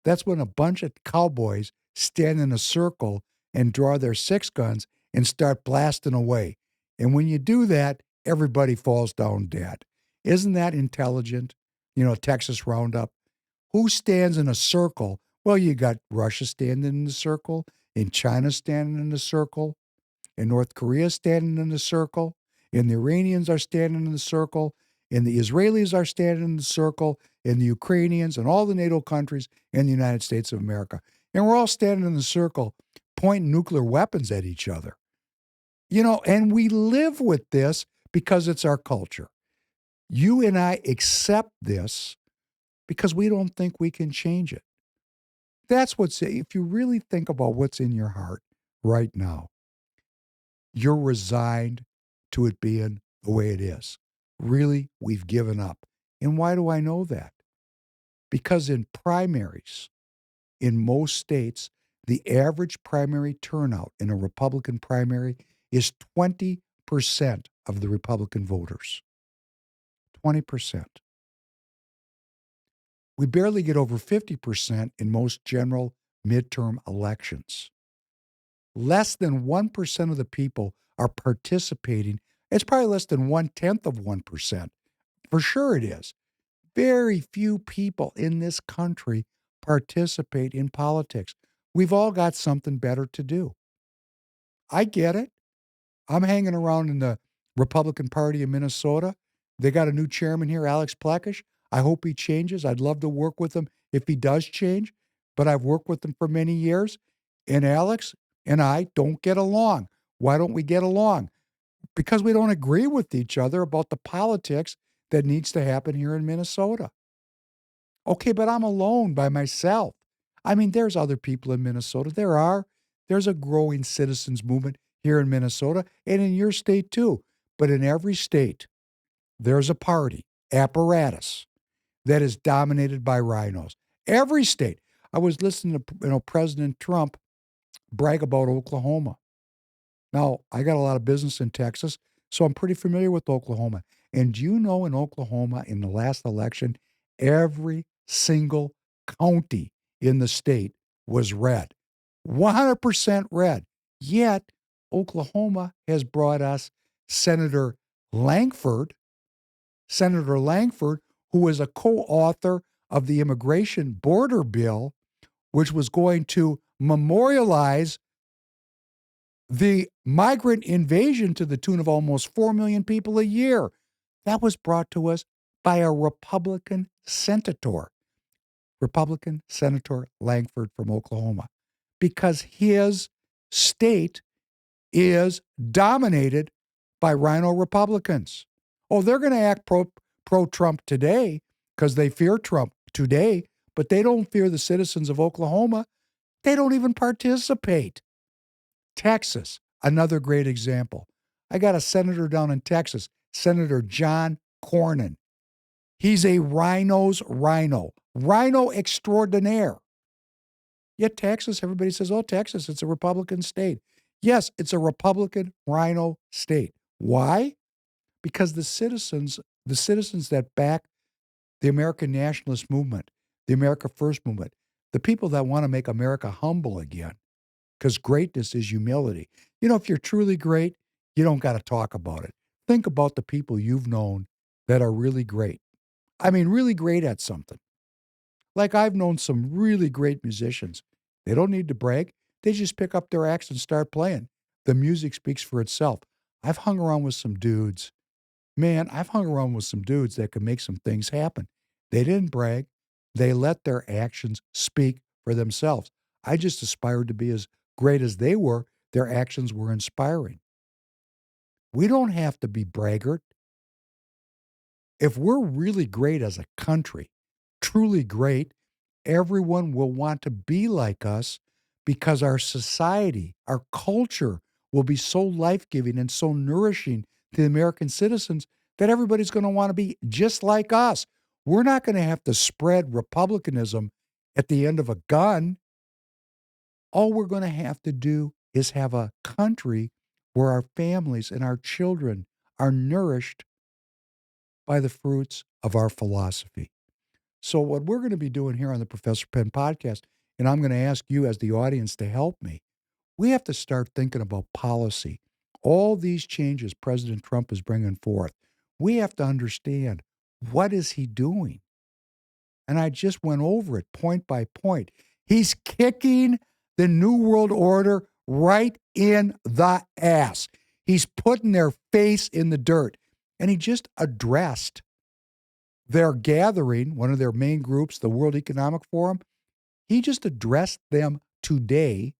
That's when a bunch of cowboys stand in a circle and draw their 6 guns and start blasting away. And when you do that, everybody falls down dead. Isn't that intelligent? Texas roundup. Who stands in a circle? Well, you got Russia standing in the circle, and China standing in the circle, and North Korea standing in the circle, and the Iranians are standing in the circle, and the Israelis are standing in the circle, and the Ukrainians, and all the NATO countries, and the United States of America. And we're all standing in the circle, pointing nuclear weapons at each other. And we live with this because it's our culture. You and I accept this because we don't think we can change it. If you really think about what's in your heart right now, you're resigned to it being the way it is. Really, we've given up. And why do I know that? Because in primaries, in most states, the average primary turnout in a Republican primary is 20% of the Republican voters. 20%. We barely get over 50% in most general midterm elections. Less than 1% of the people are participating. It's probably less than 1/10 of 1%. For sure it is. Very few people in this country participate in politics. We've all got something better to do. I get it. I'm hanging around in the Republican Party in Minnesota. They got a new chairman here, Alex Plekish. I hope he changes. I'd love to work with him if he does change, but I've worked with him for many years. And Alex and I don't get along. Why don't we get along? Because we don't agree with each other about the politics that needs to happen here in Minnesota. Okay, but I'm alone by myself. I mean, there's other people in Minnesota. There are. There's a growing citizens movement here in Minnesota and in your state too. But in every state, there's a party apparatus that is dominated by rhinos. Every state. I was listening to President Trump brag about Oklahoma. Now, I got a lot of business in Texas, so I'm pretty familiar with Oklahoma. And you know, in Oklahoma, in the last election, every single county in the state was red, 100% red. Yet, Oklahoma has brought us Senator Langford, Senator Langford, who was a co-author of the immigration border bill, which was going to memorialize the migrant invasion to the tune of almost 4 million people a year. That was brought to us by a Republican senator Langford from Oklahoma, because his state is dominated by rhino Republicans. Oh, they're going to act pro-Trump today because they fear Trump today, but they don't fear the citizens of Oklahoma. They don't even participate. Texas, another great example. I got a senator down in Texas, Senator John Cornyn. He's a rhino extraordinaire. Yet Texas, everybody says, oh, Texas, it's a Republican state. Yes, it's a Republican rhino state. Why? Because the citizens that back the American nationalist movement, the America First movement, the people that want to make America humble again, because greatness is humility. You know, if you're truly great, you don't got to talk about it. Think about the people you've known that are really great. I mean, really great at something. Like I've known some really great musicians. They don't need to brag. They just pick up their axe and start playing. The music speaks for itself. I've hung around with some dudes. Man, I've hung around with some dudes that can make some things happen. They didn't brag. They let their actions speak for themselves. I just aspired to be as great as they were. Their actions were inspiring. We don't have to be braggart. If we're really great as a country, truly great, everyone will want to be like us because our society, our culture will be so life-giving and so nourishing to the American citizens that everybody's going to want to be just like us. We're not going to have to spread republicanism at the end of a gun. All we're going to have to do is have a country where our families and our children are nourished by the fruits of our philosophy. So what we're going to be doing here on the Professor Penn podcast, and I'm going to ask you as the audience to help me, we have to start thinking about policy. All these changes President Trump is bringing forth, we have to understand, what is he doing? And I just went over it point by point. He's kicking the New World Order right in the ass. He's putting their face in the dirt. And he just addressed their gathering, one of their main groups, the World Economic Forum. He just addressed them today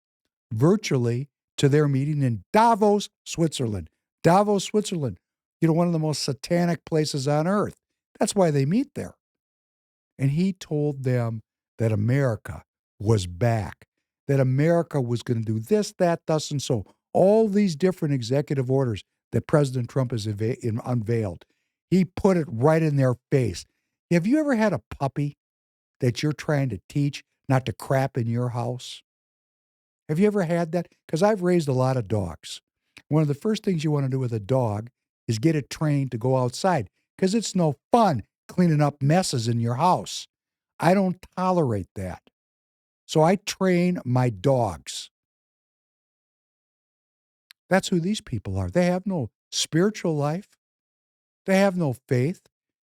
virtually to their meeting in Davos, Switzerland. Davos, Switzerland, one of the most satanic places on earth. That's why they meet there. And he told them that America was back, that America was going to do this, that, thus, and so. All these different executive orders that President Trump has unveiled, he put it right in their face. Have you ever had a puppy that you're trying to teach not to crap in your house? Have you ever had that? Because I've raised a lot of dogs. One of the first things you want to do with a dog is get it trained to go outside because it's no fun cleaning up messes in your house. I don't tolerate that. So I train my dogs. That's who these people are. They have no spiritual life. They have no faith.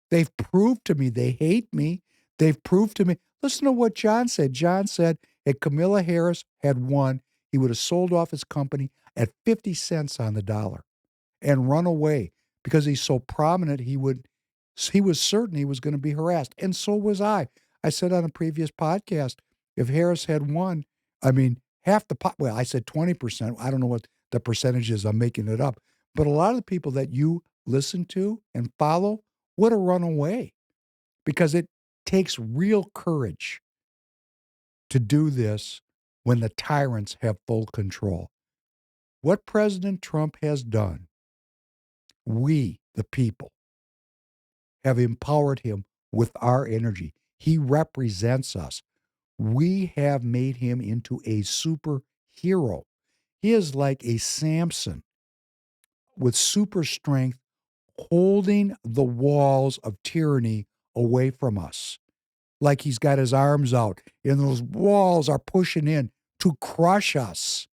They've proved to me they hate me. They've proved to me. Listen to what John said. John said if Kamala Harris had won, he would have sold off his company at 50 cents on the dollar and run away because he's so prominent. He was certain he was going to be harassed. And so was I. I said on a previous podcast, if Harris had won, I mean, half the well, I said 20%. I don't know what the percentage is. I'm making it up. But a lot of the people that you listen to and follow would have run away because it takes real courage to do this when the tyrants have full control. What President Trump has done, we, the people, have empowered him with our energy. He represents us. We have made him into a superhero. He is like a Samson with super strength holding the walls of tyranny away from us. Like he's got his arms out and those walls are pushing in to crush us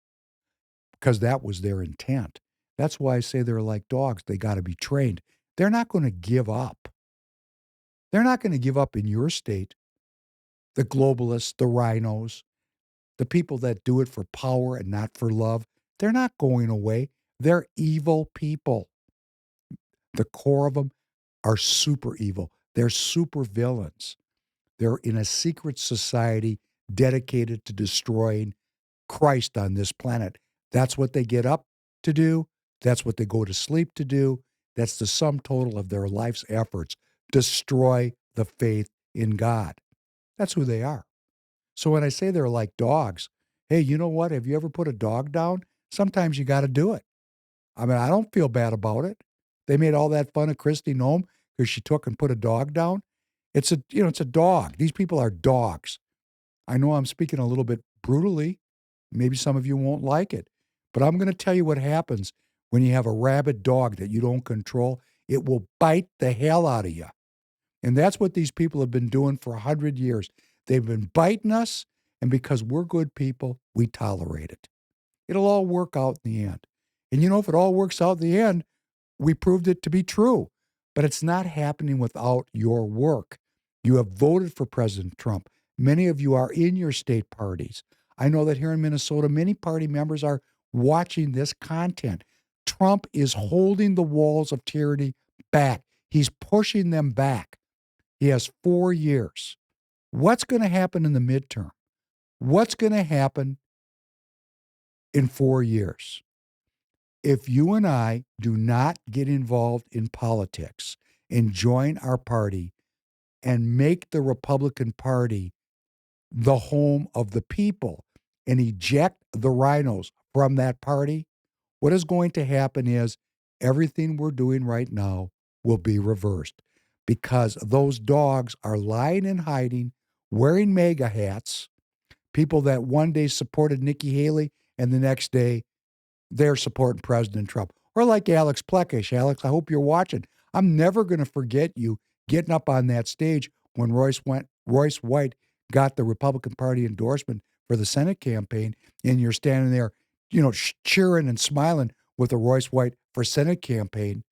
because that was their intent. That's why I say they're like dogs. They got to be trained. They're not going to give up. They're not going to give up in your state. The globalists, the rhinos, the people that do it for power and not for love, they're not going away. They're evil people. The core of them are super evil. They're super villains. They're in a secret society dedicated to destroying Christ on this planet. That's what they get up to do. That's what they go to sleep to do. That's the sum total of their life's efforts. Destroy the faith in God. That's who they are. So when I say they're like dogs, hey, you know what? Have you ever put a dog down? Sometimes you got to do it. I mean, I don't feel bad about it. They made all that fun of Kristi Noem because she took and put a dog down. It's a dog. These people are dogs. I know I'm speaking a little bit brutally. Maybe some of you won't like it, but I'm going to tell you what happens when you have a rabid dog that you don't control. It will bite the hell out of you. And that's what these people have been doing for 100 years. They've been biting us, and because we're good people, we tolerate it. It'll all work out in the end. And if it all works out in the end, we proved it to be true. But it's not happening without your work. You have voted for President Trump. Many of you are in your state parties. I know that here in Minnesota, many party members are watching this content. Trump is holding the walls of tyranny back. He's pushing them back. He has 4 years. What's going to happen in the midterm? What's going to happen in 4 years? If you and I do not get involved in politics and join our party and make the Republican Party the home of the people and eject the rhinos from that party, what is going to happen is everything we're doing right now will be reversed because those dogs are lying and hiding, wearing MAGA hats, people that one day supported Nikki Haley and the next day they're supporting President Trump. Or like Alex Plekish. Alex, I hope you're watching. I'm never going to forget you getting up on that stage when Royce White got the Republican Party endorsement for the Senate campaign, and you're standing there, cheering and smiling with a Royce White for Senate campaign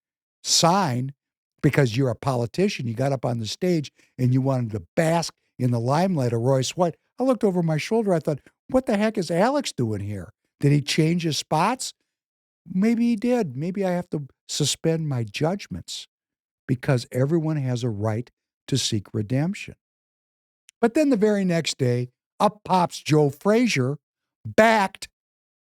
sign because you're a politician. You got up on the stage and you wanted to bask in the limelight of Royce White. I looked over my shoulder. I thought, what the heck is Alex doing here? Did he change his spots? Maybe he did. Maybe I have to suspend my judgments because everyone has a right to seek redemption. But then the very next day, up pops Joe Frazier, backed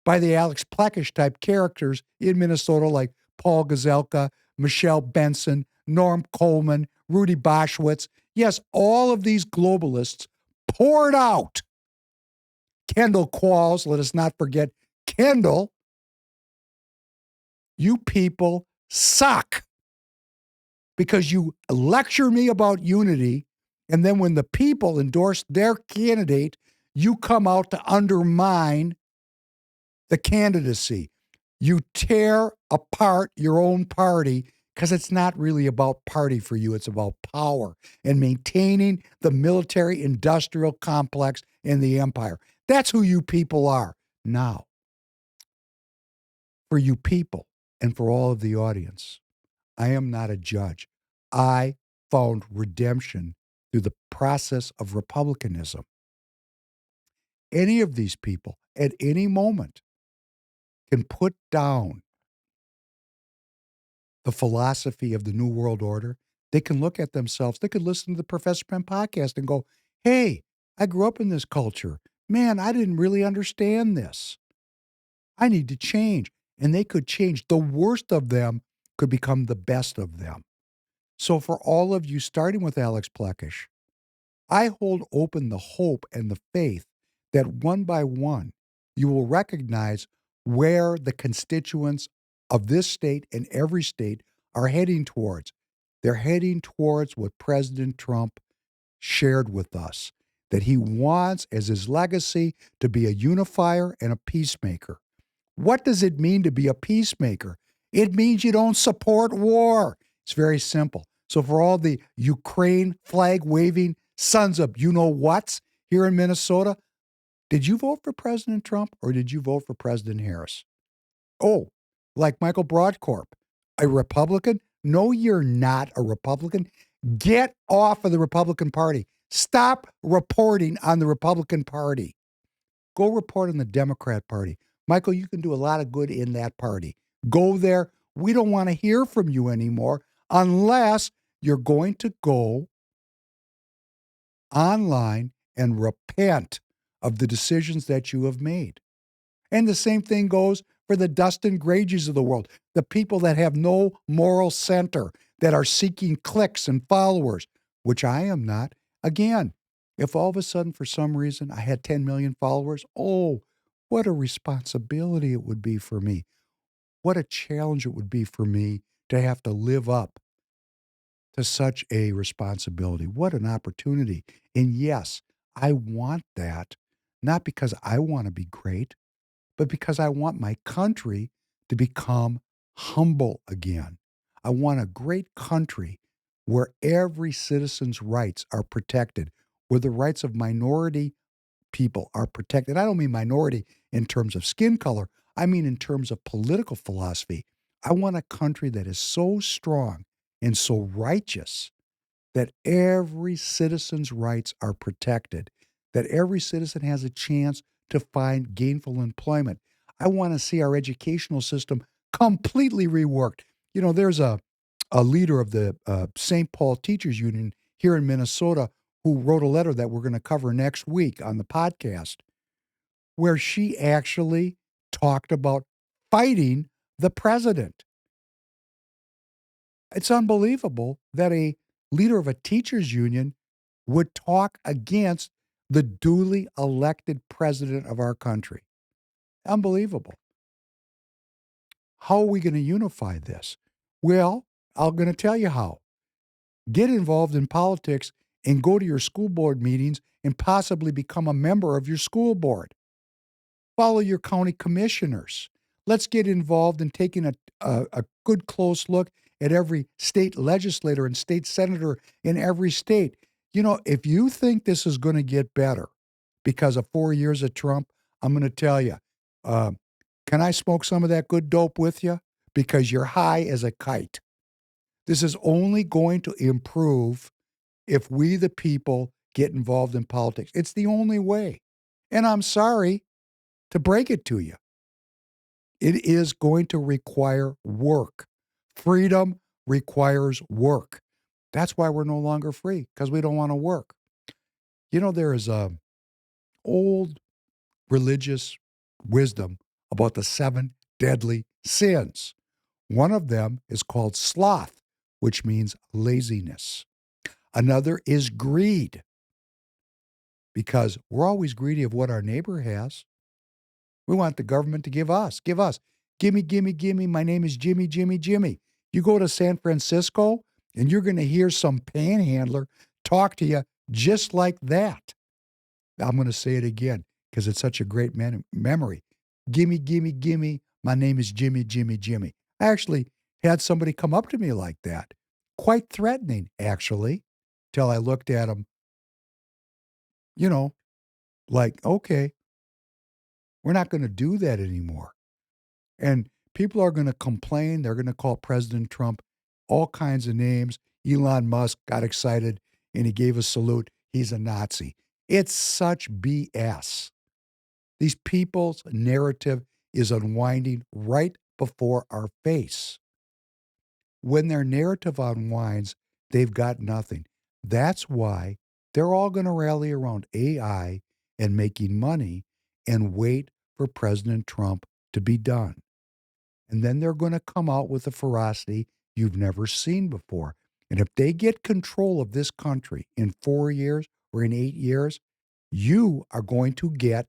by the Alex Plekish type characters in Minnesota like Paul Gazelka, Michelle Benson, Norm Coleman, Rudy Boschwitz. Yes, all of these globalists poured out. Kendall Qualls, let us not forget Kendall. You people suck because you lecture me about unity, and then when the people endorse their candidate, you come out to undermine the candidacy. You tear apart your own party because it's not really about party for you. It's about power and maintaining the military industrial complex in the empire. That's who you people are. Now, for you people and for all of the audience, I am not a judge. I found redemption through the process of republicanism. Any of these people at any moment can put down the philosophy of the New World Order. They can look at themselves. They could listen to the Professor Penn podcast and go, hey, I grew up in this culture. Man, I didn't really understand this. I need to change. And they could change. The worst of them could become the best of them. So for all of you, starting with Alex Plekish, I hold open the hope and the faith that one by one, you will recognize where the constituents of this state and every state are heading towards. They're heading towards what President Trump shared with us, that he wants as his legacy to be a unifier and a peacemaker. What does it mean to be a peacemaker? It means you don't support war. It's very simple. So for all the Ukraine flag waving sons of you know whats here in Minnesota, did you vote for President Trump or did you vote for President Harris? Oh, like Michael Broadcorp, a Republican? No, you're not a Republican. Get off of the Republican Party. Stop reporting on the Republican Party. Go report on the Democrat Party. Michael, you can do a lot of good in that party. Go there. We don't want to hear from you anymore unless you're going to go online and repent of the decisions that you have made. And the same thing goes for the Dustin Grages of the world, the people that have no moral center, that are seeking clicks and followers, which I am not. Again, if all of a sudden, for some reason, I had 10 million followers, oh, what a responsibility it would be for me. What a challenge it would be for me to have to live up to such a responsibility. What an opportunity. And yes, I want that, not because I want to be great, but because I want my country to become humble again. I want a great country where every citizen's rights are protected, where the rights of minority people are protected. I don't mean minority in terms of skin color, I mean in terms of political philosophy. I want a country that is so strong and so righteous that every citizen's rights are protected, that every citizen has a chance to find gainful employment. I want to see our educational system completely reworked. You know, there's a leader of the St. Paul Teachers Union here in Minnesota who wrote a letter that we're going to cover next week on the podcast, where she actually talked about fighting the president. It's unbelievable that a leader of a teachers union would talk against the duly elected president of our country. Unbelievable. How are we going to unify this? Well, I'm going to tell you how. Get involved in politics and go to your school board meetings and possibly become a member of your school board. Follow your county commissioners. Let's get involved in taking a good close look at every state legislator and state senator in every state. You know, if you think this is going to get better because of 4 years of Trump, I'm going to tell you, uh, can I smoke some of that good dope with you? Because you're high as a kite. This is only going to improve if we, the people, get involved in politics. It's the only way. And I'm sorry to break it to you. It is going to require work. Freedom requires work. That's why we're no longer free, because we don't want to work. You know, there is a old religious wisdom about the 7 deadly sins. One of them is called sloth, which means laziness. Another is greed, because we're always greedy of what our neighbor has. We want the government to give us. Gimme, gimme, gimme. My name is Jimmy, Jimmy, Jimmy. You go to San Francisco and you're going to hear some panhandler talk to you just like that. I'm going to say it again because it's such a great memory. Gimme, gimme, gimme. My name is Jimmy, Jimmy, Jimmy. I actually had somebody come up to me like that, quite threatening, actually, till I looked at him, you know, like, okay, we're not going to do that anymore. And people are going to complain. They're going to call President Trump all kinds of names. Elon Musk got excited and he gave a salute. He's a Nazi. It's such BS. These people's narrative is unwinding right before our face. When their narrative unwinds, they've got nothing. That's why they're all going to rally around AI and making money and wait for President Trump to be done. And then they're going to come out with a ferocity you've never seen before. And if they get control of this country in 4 years or in 8 years, you are going to get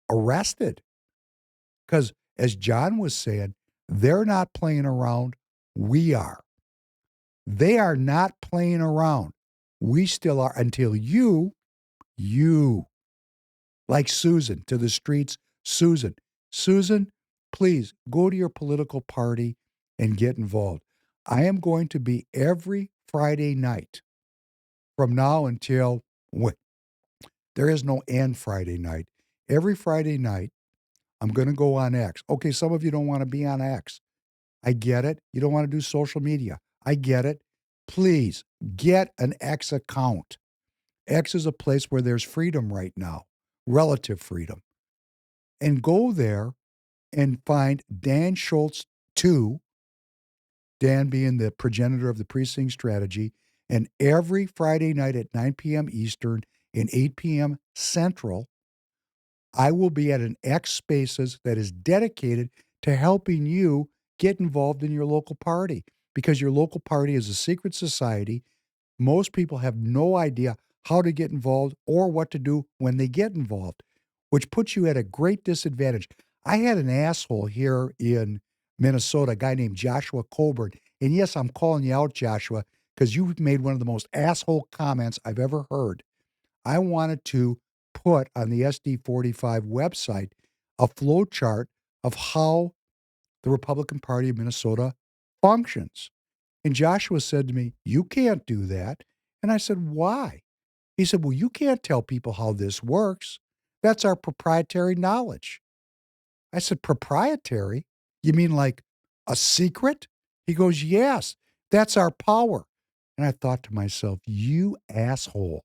arrested. Because as John was saying, they're not playing around. We are. They are not playing around. We still are until you, like Susan, to the streets. Susan, please go to your political party and get involved. I am going to be every Friday night from now until when there is no end Friday night. Every Friday night, I'm going to go on X. Okay, some of you don't want to be on X. I get it. You don't want to do social media. I get it. Please get an X account. X is a place where there's freedom right now, relative freedom. And go there and find Dan Schultz 2, Dan being the progenitor of the precinct strategy. And every Friday night at 9 p.m. Eastern and 8 p.m. Central, I will be at an X Spaces that is dedicated to helping you get involved in your local party because your local party is a secret society. Most people have no idea how to get involved or what to do when they get involved, which puts you at a great disadvantage. I had an asshole here in Minnesota, a guy named Joshua Colburn. And yes, I'm calling you out, Joshua, because you've made one of the most asshole comments I've ever heard. I wanted to put on the SD45 website a flow chart of how the Republican Party of Minnesota functions. And Joshua said to me, "You can't do that." And I said, "Why?" He said, "Well, you can't tell people how this works. That's our proprietary knowledge." I said, "Proprietary? You mean like a secret?" He goes, "Yes, that's our power." And I thought to myself, you asshole.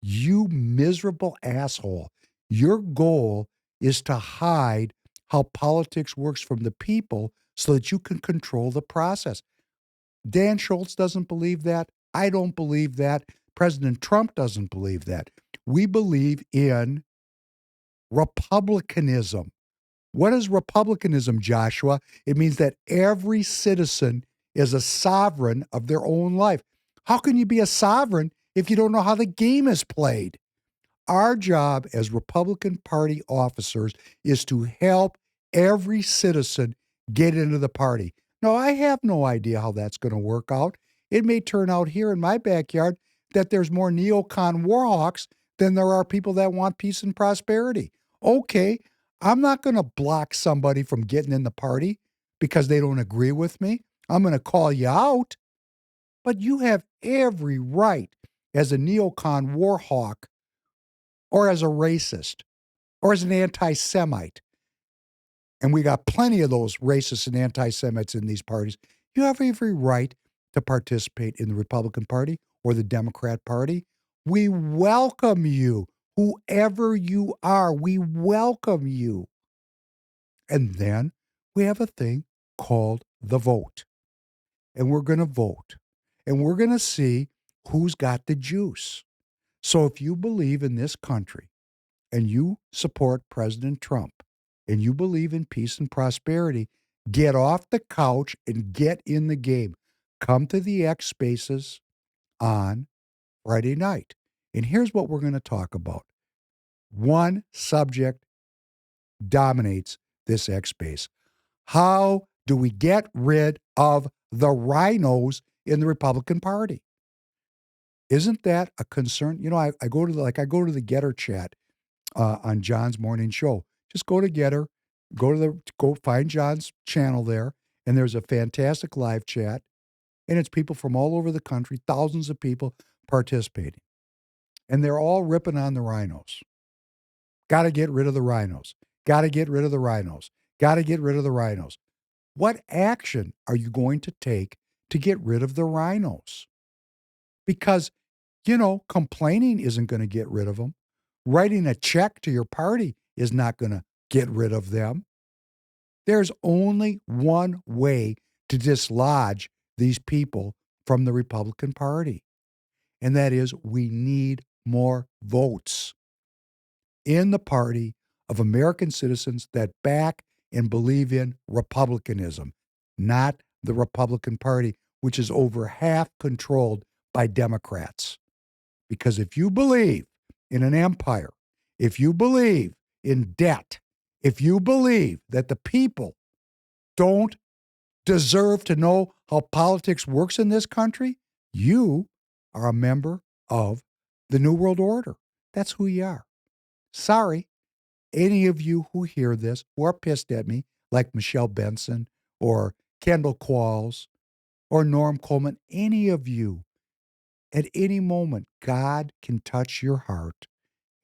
You miserable asshole. Your goal is to hide how politics works from the people so that you can control the process. Dan Schultz doesn't believe that. I don't believe that. President Trump doesn't believe that. We believe in republicanism. What is republicanism, Joshua? It means that every citizen is a sovereign of their own life. How can you be a sovereign if you don't know how the game is played? Our job as Republican Party officers is to help every citizen get into the party. Now, I have no idea how that's going to work out. It may turn out here in my backyard that there's more neocon warhawks than there are people that want peace and prosperity. Okay, I'm not going to block somebody from getting in the party because they don't agree with me. I'm going to call you out, but you have every right as a neocon warhawk or as a racist or as an anti Semite, and we got plenty of those racists and anti Semites in these parties, you have every right to participate in the Republican Party or the Democrat Party. We welcome you, whoever you are. We welcome you. And then we have a thing called the vote. And we're going to vote. And we're going to see who's got the juice. So if you believe in this country, and you support President Trump and you believe in peace and prosperity, get off the couch and get in the game. Come to the X Spaces on Friday night. And here's what we're going to talk about. One subject dominates this X Space. How do we get rid of the rhinos in the Republican Party? Isn't that a concern? You know, I go to the Getter chat on John's morning show. Just go to Getter, Go find John's channel there, and there's a fantastic live chat, and it's people from all over the country, thousands of people participating, and they're all ripping on the rhinos. Got to get rid of the rhinos. Got to get rid of the rhinos. Got to get rid of the rhinos. What action are you going to take to get rid of the rhinos? Because, complaining isn't going to get rid of them. Writing a check to your party is not going to get rid of them. There's only one way to dislodge these people from the Republican Party, and that is we need more votes in the party of American citizens that back and believe in republicanism, not the Republican Party, which is over half controlled by Democrats. Because if you believe in an empire, if you believe in debt, if you believe that the people don't deserve to know how politics works in this country, you are a member of the New World Order. That's who you are. Sorry, any of you who hear this who are pissed at me, like Michelle Benson or Kendall Qualls or Norm Coleman, any of you, at any moment, God can touch your heart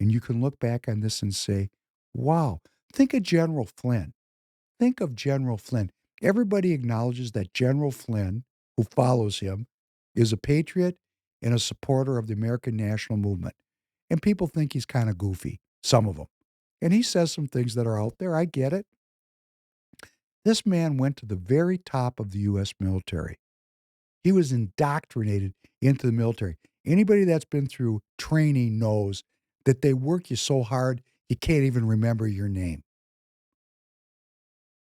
and you can look back on this and say, wow, think of General Flynn. Think of General Flynn. Everybody acknowledges that General Flynn, who follows him, is a patriot and a supporter of the American national movement. And people think he's kind of goofy, some of them. And he says some things that are out there. I get it. This man went to the very top of the U.S. military. He was indoctrinated into the military. Anybody that's been through training knows that they work you so hard, you can't even remember your name.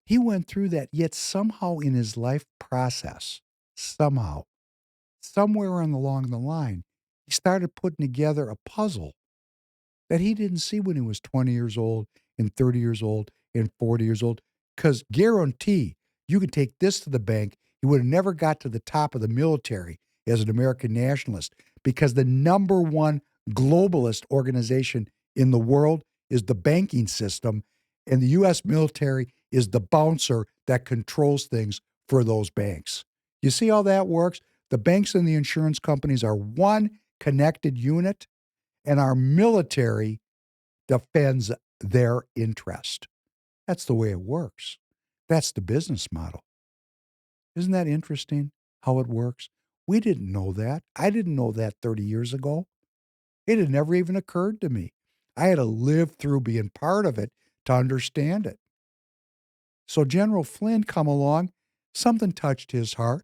He went through that, yet somehow in his life process, somewhere along the line, he started putting together a puzzle that he didn't see when he was 20 years old and 30 years old and 40 years old. Because guarantee you could take this to the bank, he would have never got to the top of the military as an American nationalist, because the number one globalist organization in the world is the banking system, and the U.S. military is the bouncer that controls things for those banks. You see how that works? The banks and the insurance companies are one connected unit, and our military defends their interest. That's the way it works. That's the business model. Isn't that interesting how it works? We didn't know that. I didn't know that 30 years ago. It had never even occurred to me. I had to live through being part of it to understand it. So General Flynn come along, something touched his heart.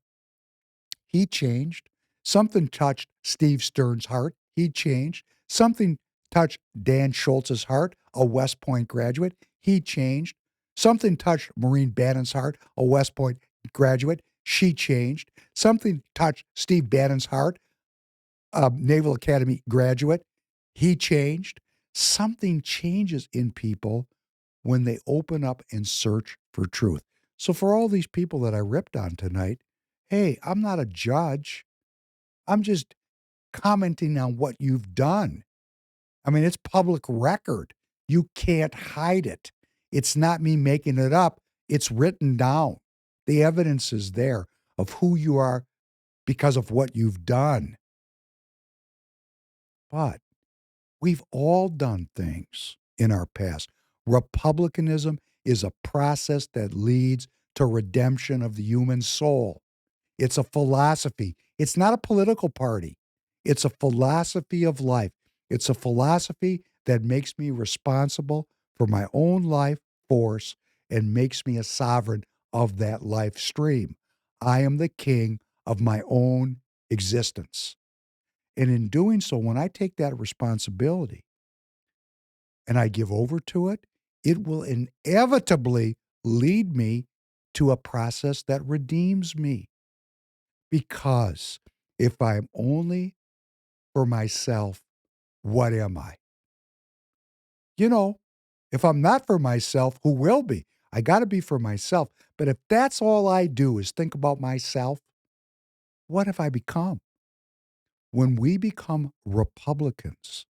He changed. Something touched Steve Stern's heart. He changed. Something touched Dan Schultz's heart, a West Point graduate. He changed. Something touched Maureen Bannon's heart, a West Point graduate. She changed. Something touched Steve Bannon's heart, a Naval Academy graduate. He changed. Something changes in people when they open up and search for truth. So for all these people that I ripped on tonight, hey, I'm not a judge. I'm just commenting on what you've done. I mean, it's public record. You can't hide it. It's not me making it up. It's written down. The evidence is there of who you are because of what you've done. But we've all done things in our past. Republicanism is a process that leads to redemption of the human soul. It's a philosophy. It's not a political party. It's a philosophy of life. It's a philosophy that makes me responsible for my own life force and makes me a sovereign of that life stream. I am the king of my own existence. And in doing so, when I take that responsibility and I give over to it, it will inevitably lead me to a process that redeems me. Because if I'm only for myself, what am I? If I'm not for myself, who will be? I got to be for myself. But if that's all I do is think about myself, what have I become? When we become Republicans,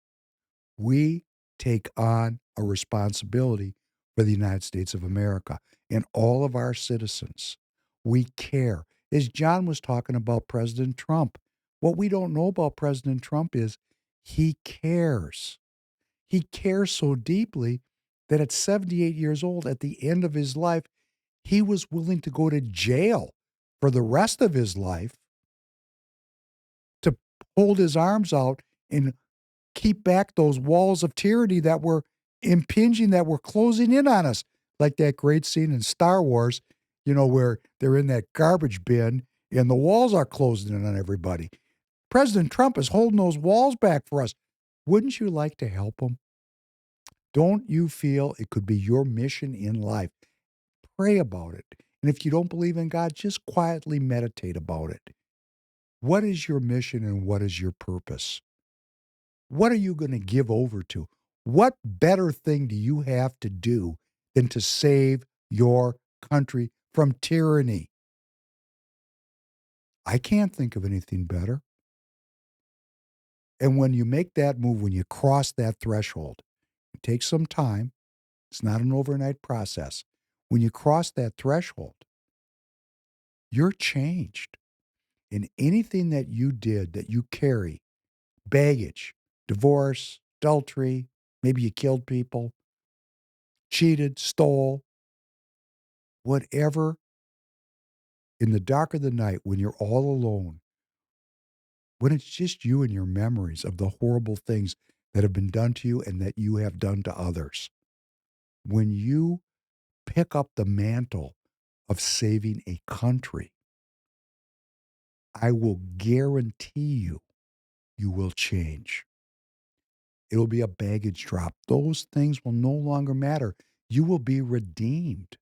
we take on a responsibility for the United States of America and all of our citizens. We care. As John was talking about President Trump, what we don't know about President Trump is he cares. He cares so deeply that at 78 years old, at the end of his life, he was willing to go to jail for the rest of his life to hold his arms out and keep back those walls of tyranny that were impinging, that were closing in on us. Like that great scene in Star Wars, where they're in that garbage bin and the walls are closing in on everybody. President Trump is holding those walls back for us. Wouldn't you like to help him? Don't you feel it could be your mission in life? Pray about it. And if you don't believe in God, just quietly meditate about it. What is your mission and what is your purpose? What are you going to give over to? What better thing do you have to do than to save your country from tyranny? I can't think of anything better. And when you make that move, when you cross that threshold, it takes some time. It's not an overnight process. When you cross that threshold, you're changed. And anything that you did that you carry, baggage, divorce, adultery, maybe you killed people, cheated, stole, whatever, in the dark of the night when you're all alone, when it's just you and your memories of the horrible things that have been done to you and that you have done to others, when you pick up the mantle of saving a country, I will guarantee you, you will change. It'll be a baggage drop. Those things will no longer matter. You will be redeemed.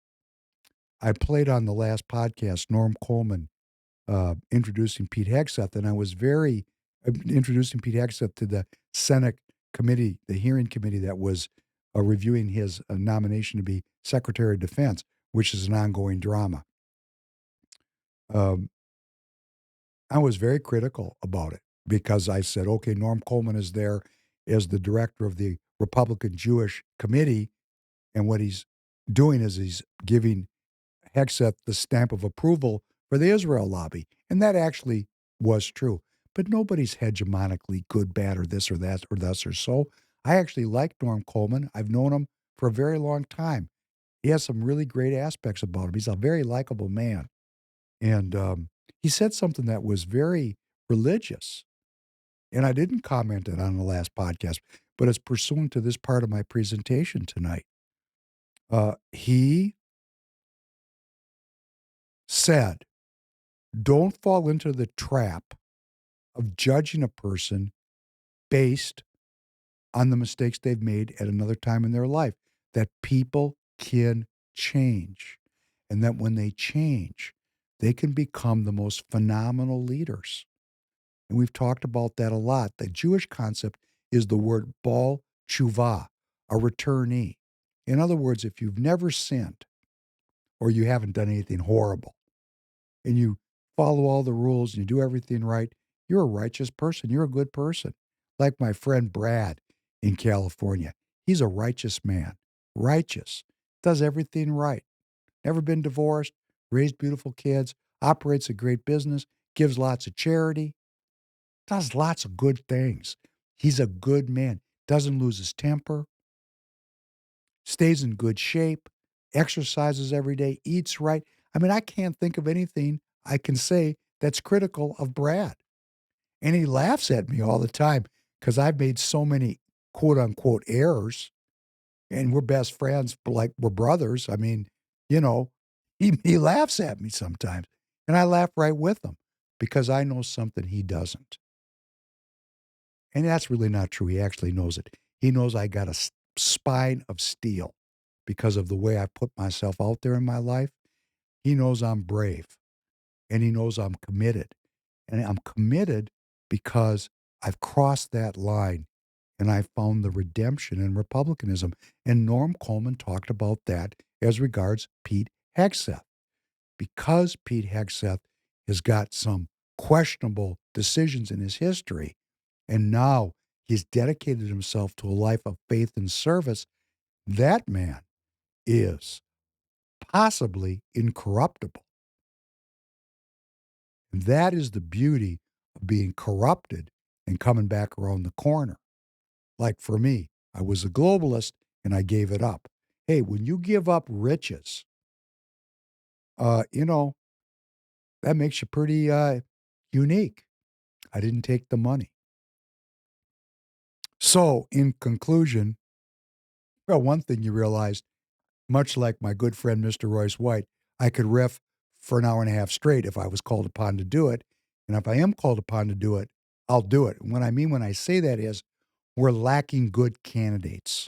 I played on the last podcast, Norm Coleman introducing Pete Hegseth, and I was very introducing Pete Hegseth to the Senate committee, the hearing committee that was reviewing his nomination to be Secretary of Defense, which is an ongoing drama. Um, I was very critical about it because I said, okay, Norm Coleman is there as the director of the Republican Jewish Committee, and what he's doing is he's giving Hegseth the stamp of approval for the Israel lobby. And that actually was true. But nobody's hegemonically good, bad, or this or that or thus or so. I actually like Norm Coleman. I've known him for a very long time. He has some really great aspects about him. He's a very likable man. And he said something that was very religious. And I didn't comment it on the last podcast, but it's pursuant to this part of my presentation tonight. He said, don't fall into the trap of judging a person based on the mistakes they've made at another time in their life. That people can change. And that when they change, they can become the most phenomenal leaders. And we've talked about that a lot. The Jewish concept is the word bal tshuva, a returnee. In other words, if you've never sinned or you haven't done anything horrible and you follow all the rules and you do everything right, you're a righteous person. You're a good person. Like my friend Brad in California. He's a righteous man. Righteous. Does everything right. Never been divorced, raised beautiful kids, operates a great business, gives lots of charity, does lots of good things. He's a good man. Doesn't lose his temper, stays in good shape, exercises every day, eats right. I mean, I can't think of anything I can say that's critical of Brad. And he laughs at me all the time because I've made so many quote unquote errors and we're best friends, like we're brothers. I mean, you know, he laughs at me sometimes and I laugh right with him because I know something he doesn't. And that's really not true. He actually knows it. He knows I got a spine of steel because of the way I put myself out there in my life. He knows I'm brave and he knows I'm committed. And I'm committed because I've crossed that line and I found the redemption in republicanism. And Norm Coleman talked about that as regards Pete Hegseth. Because Pete Hegseth has got some questionable decisions in his history, and now he's dedicated himself to a life of faith and service, that man is possibly incorruptible. And that is the beauty of being corrupted and coming back around the corner. Like for me, I was a globalist and I gave it up. Hey, when you give up riches, you know, that makes you pretty unique. I didn't take the money. So, in conclusion, well, one thing you realized, much like my good friend Mr. Royce White, I could riff for an hour and a half straight if I was called upon to do it. And if I am called upon to do it, I'll do it. And what I mean when I say that is we're lacking good candidates.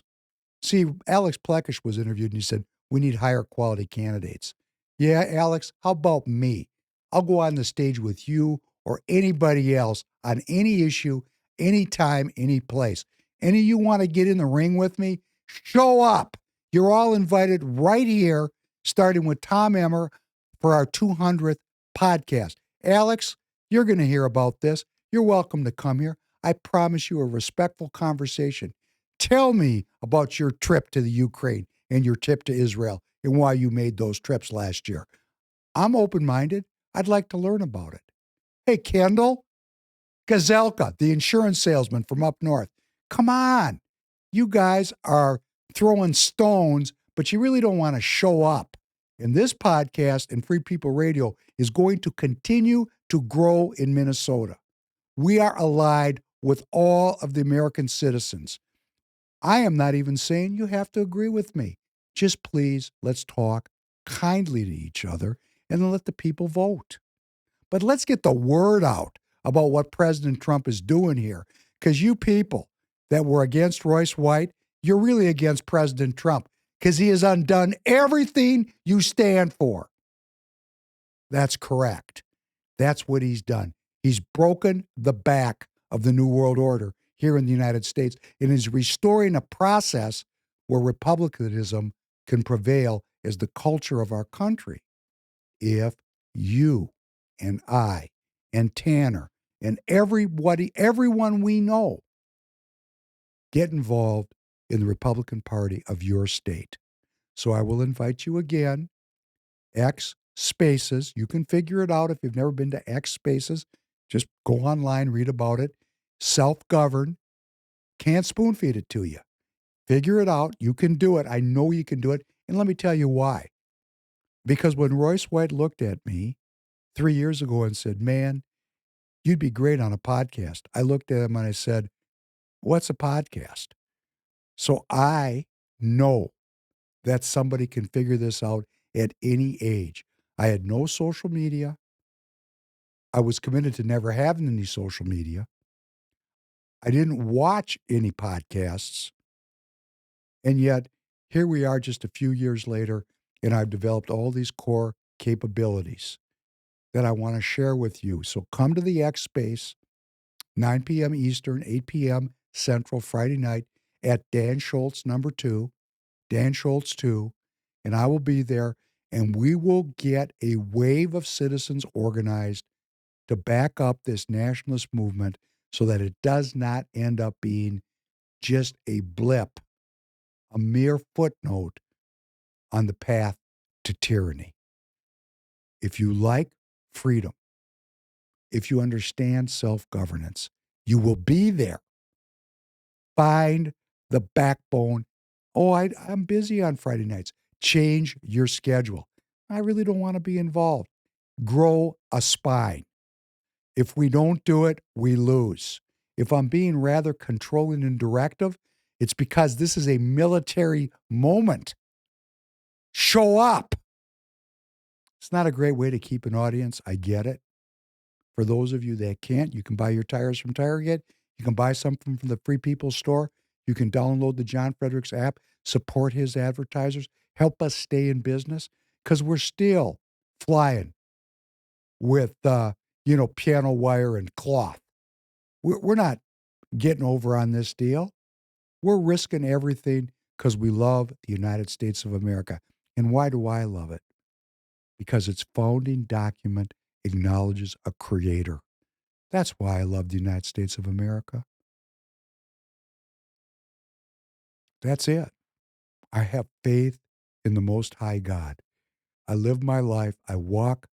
See, Alex Plekish was interviewed and he said, we need higher quality candidates. Yeah, Alex, how about me? I'll go on the stage with you or anybody else on any issue, anytime, any place. Any of you want to get in the ring with me? Show up. You're all invited right here, starting with Tom Emmer for our 200th podcast. Alex, you're going to hear about this. You're welcome to come here. I promise you a respectful conversation. Tell me about your trip to the Ukraine and your trip to Israel and why you made those trips last year. I'm open-minded. I'd like to learn about it. Hey, Kendall, Gazelka, the insurance salesman from up north. Come on. You guys are throwing stones, but you really don't want to show up. And this podcast and Free People Radio is going to continue to grow in Minnesota. We are allied with all of the American citizens. I am not even saying you have to agree with me. Just please, let's talk kindly to each other and then let the people vote. But let's get the word out about what President Trump is doing here. Because you people that were against Royce White, you're really against President Trump because he has undone everything you stand for. That's correct. That's what he's done. He's broken the back of the New World Order here in the United States and is restoring a process where republicanism can prevail as the culture of our country. If you and I and Tanner and everyone we know get involved in the Republican Party of your state. So I will invite you again, X Spaces. You can figure it out if you've never been to X Spaces. Just go online, read about it. Self-govern. Can't spoon feed it to you. Figure it out. You can do it. I know you can do it. And let me tell you why. Because when Royce White looked at me 3 years ago and said, man, you'd be great on a podcast, I looked at him and I said, what's a podcast? So I know that somebody can figure this out at any age. I had no social media. I was committed to never having any social media. I didn't watch any podcasts. And yet, here we are just a few years later, and I've developed all these core capabilities that I want to share with you. So come to the X Space, 9 p.m. Eastern, 8 p.m. Central, Friday night at Dan Schultz #2, Dan Schultz 2, and I will be there, and we will get a wave of citizens organized to back up this nationalist movement so that it does not end up being just a blip, a mere footnote on the path to tyranny. If you like freedom, if you understand self-governance, you will be there. Find the backbone. Oh, I'm busy on Friday nights. Change your schedule. I really don't want to be involved. Grow a spine. If we don't do it, we lose. If I'm being rather controlling and directive, it's because this is a military moment. Show up. It's not a great way to keep an audience. I get it. For those of you that can't, you can buy your tires from TireGate. You can buy something from the Free People store. You can download the John Fredericks app, support his advertisers, help us stay in business because we're still flying with, piano wire and cloth. We're not getting over on this deal. We're risking everything because we love the United States of America. And why do I love it? Because its founding document acknowledges a creator. That's why I love the United States of America. That's it. I have faith in the Most High God. I live my life. I walk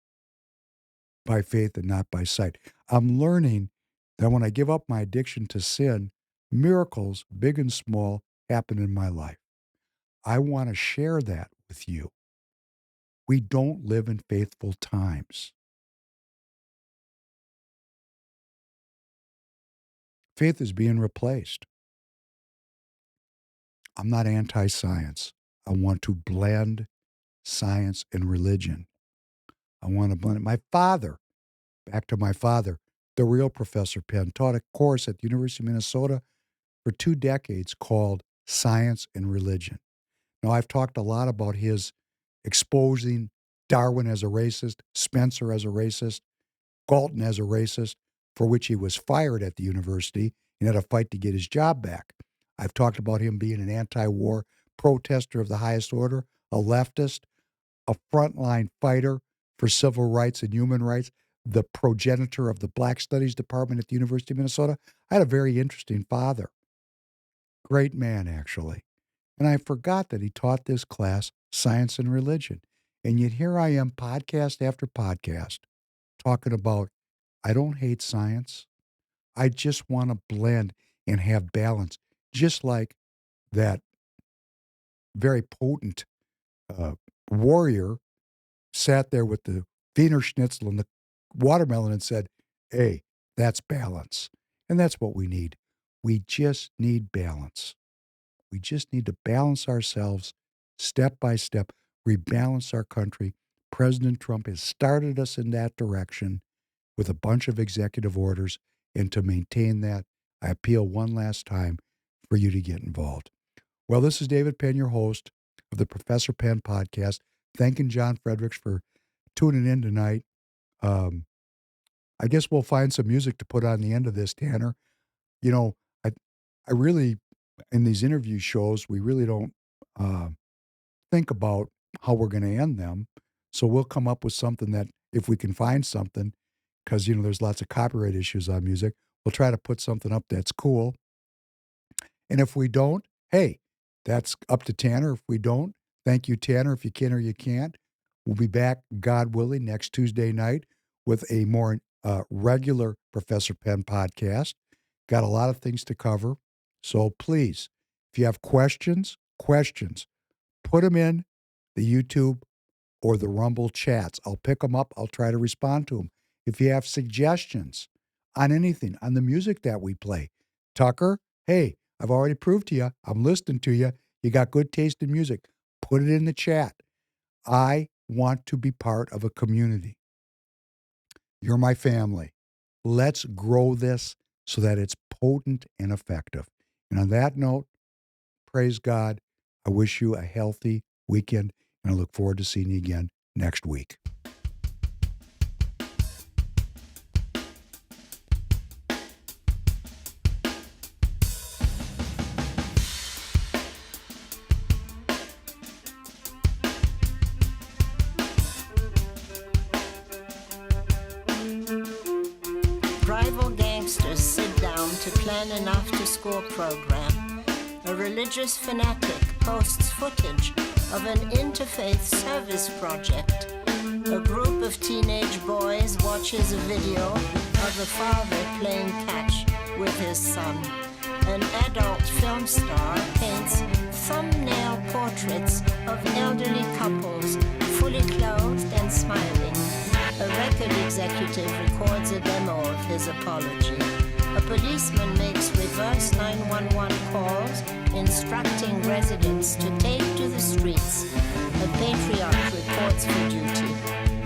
by faith and not by sight. I'm learning that when I give up my addiction to sin, miracles, big and small, happen in my life. I want to share that with you. We don't live in faithful times. Faith is being replaced. I'm not anti-science. I want to blend science and religion. I want to blend it. My father, back to my father, the real Professor Penn, taught a course at the University of Minnesota for 2 decades called Science and Religion. Now, I've talked a lot about his exposing Darwin as a racist, Spencer as a racist, Galton as a racist, for which he was fired at the university and had a fight to get his job back. I've talked about him being an anti-war protester of the highest order, a leftist, a frontline fighter for civil rights and human rights, the progenitor of the Black Studies Department at the University of Minnesota. I had a very interesting father. Great man, actually. And I forgot that he taught this class, Science and Religion. And yet here I am, podcast after podcast, talking about, I don't hate science. I just want to blend and have balance, just like that very potent warrior sat there with the Wiener Schnitzel and the watermelon and said, hey, that's balance. And that's what we need. We just need balance. We just need to balance ourselves step by step, rebalance our country. President Trump has started us in that direction with a bunch of executive orders. And to maintain that, I appeal one last time for you to get involved. Well, this is David Penn, your host of the Professor Penn podcast. Thanking John Fredericks for tuning in tonight. I guess we'll find some music to put on the end of this, Tanner. You know, I really, in these interview shows, we really don't think about how we're going to end them. So we'll come up with something that, if we can find something, because, there's lots of copyright issues on music, we'll try to put something up that's cool. And if we don't, hey, that's up to Tanner. If we don't, thank you, Tanner. If you can or you can't, we'll be back, God willing, next Tuesday night with a more regular Professor Penn podcast. Got a lot of things to cover. So please, if you have questions, put them in the YouTube or the Rumble chats. I'll pick them up. I'll try to respond to them. If you have suggestions on anything, on the music that we play, Tucker, hey, I've already proved to you, I'm listening to you. You got good taste in music. Put it in the chat. I want to be part of a community. You're my family. Let's grow this so that it's potent and effective. And on that note, praise God. I wish you a healthy weekend, and I look forward to seeing you again next week. Rival gangsters sit down to plan an after-school program. A religious fanatic posts footage of an interfaith service project. A group of teenage boys watches a video of a father playing catch with his son. An adult film star paints thumbnail portraits of elderly couples, fully clothed and smiling. A record executive records a demo of his apology. A policeman makes reverse 911 calls, instructing residents to take to the streets. A Patriot reports for duty.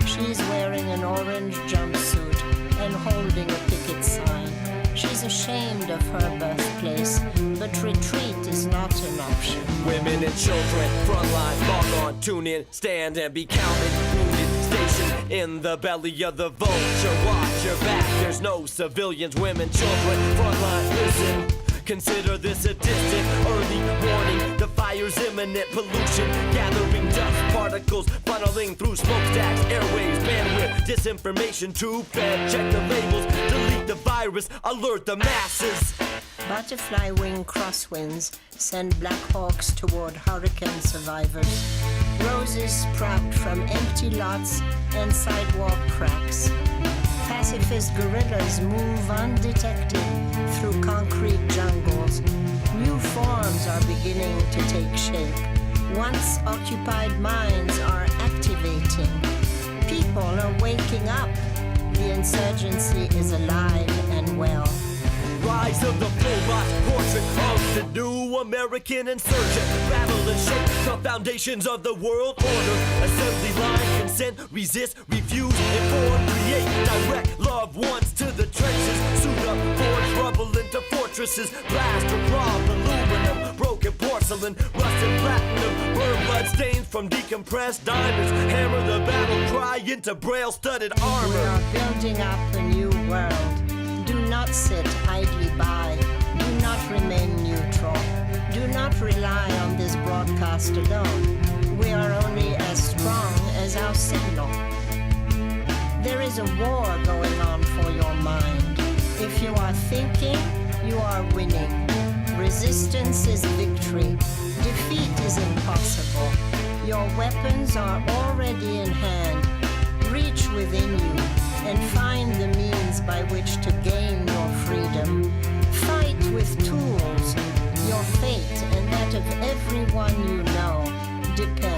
She's wearing an orange jumpsuit and holding a picket sign. She's ashamed of her birthplace, but retreat is not an option. Women and children, frontline, log on, tune in, stand and be counted. Wounded, stationed in the belly of the vulture. Watch your back, there's no civilians, women, children, frontline, listen. Consider this a distant, early warning. The fire's imminent, pollution gathering dust particles, funneling through smokestacks, airways, bandwidth, disinformation tube fed. Check the labels, delete the virus, alert the masses. Butterfly wing crosswinds send black hawks toward hurricane survivors. Roses sprout from empty lots and sidewalk cracks. Pacifist guerrillas move undetected through concrete jungles. New forms are beginning to take shape. Once occupied minds are activating. People are waking up. The insurgency is alive and well. Rise of the robot, portrait of the new American insurgent. Battle and shake the foundations of the world order. Assembly line, consent, resist, refuse, inform, create, direct loved ones to the trenches. Suit up, forge rubble into fortresses. Blast or rob aluminum, broken porcelain, rusted platinum. Burn blood stains from decompressed diamonds. Hammer the battle cry into braille-studded We armor. are building up a new world. Do not sit idly by. Do not remain neutral. Do not rely on this broadcast alone. We are only as strong as our signal. There is a war going on for your mind. If you are thinking, you are winning. Resistance is victory. Defeat is impossible. Your weapons are already in hand. Reach within you and find the means by which to gain your freedom. Fight with tools. Your fate and that of everyone you know depends